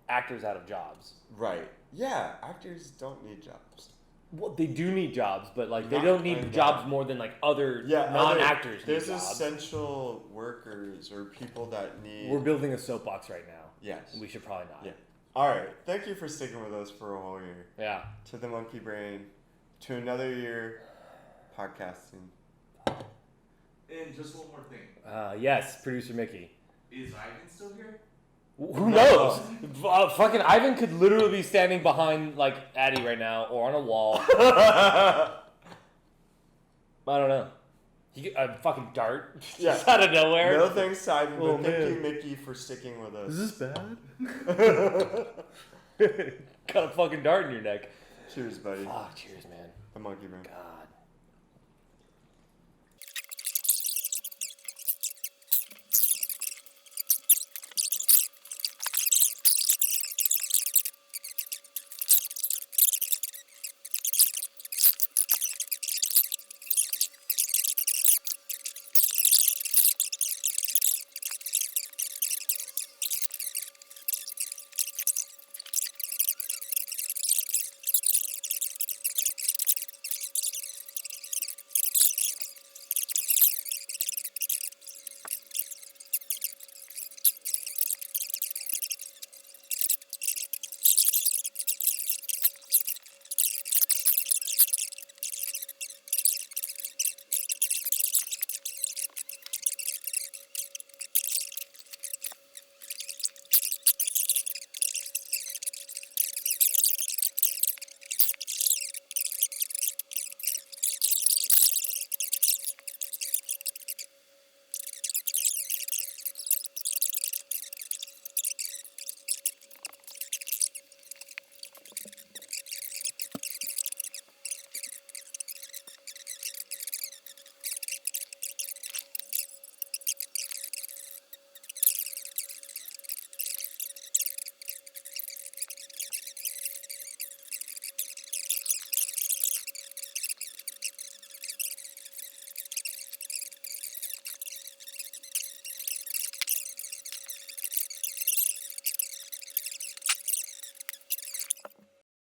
actors out of jobs. Right. Yeah, actors don't need jobs. Well, they do need jobs, but like they don't need jobs more than like other non-actors. There's need jobs. essential workers or people that need. We're building a soapbox right now. Yes. We should probably not. Yeah. All right. Thank you for sticking with us for a whole year. Yeah. To the Monkey Brain, to another year, podcasting. And just one more thing. Yes, producer Mickey. Is Ivan still here? Who knows? Fucking Ivan could literally be standing behind like Addie right now, or on a wall. I don't know. A fucking dart just out of nowhere. No thanks, Simon, Oh, but thank man. you, Mickey, for sticking with us. Is this bad? Got a fucking dart in your neck. Cheers, buddy. Fuck, cheers, man. The Monkey Brain. God.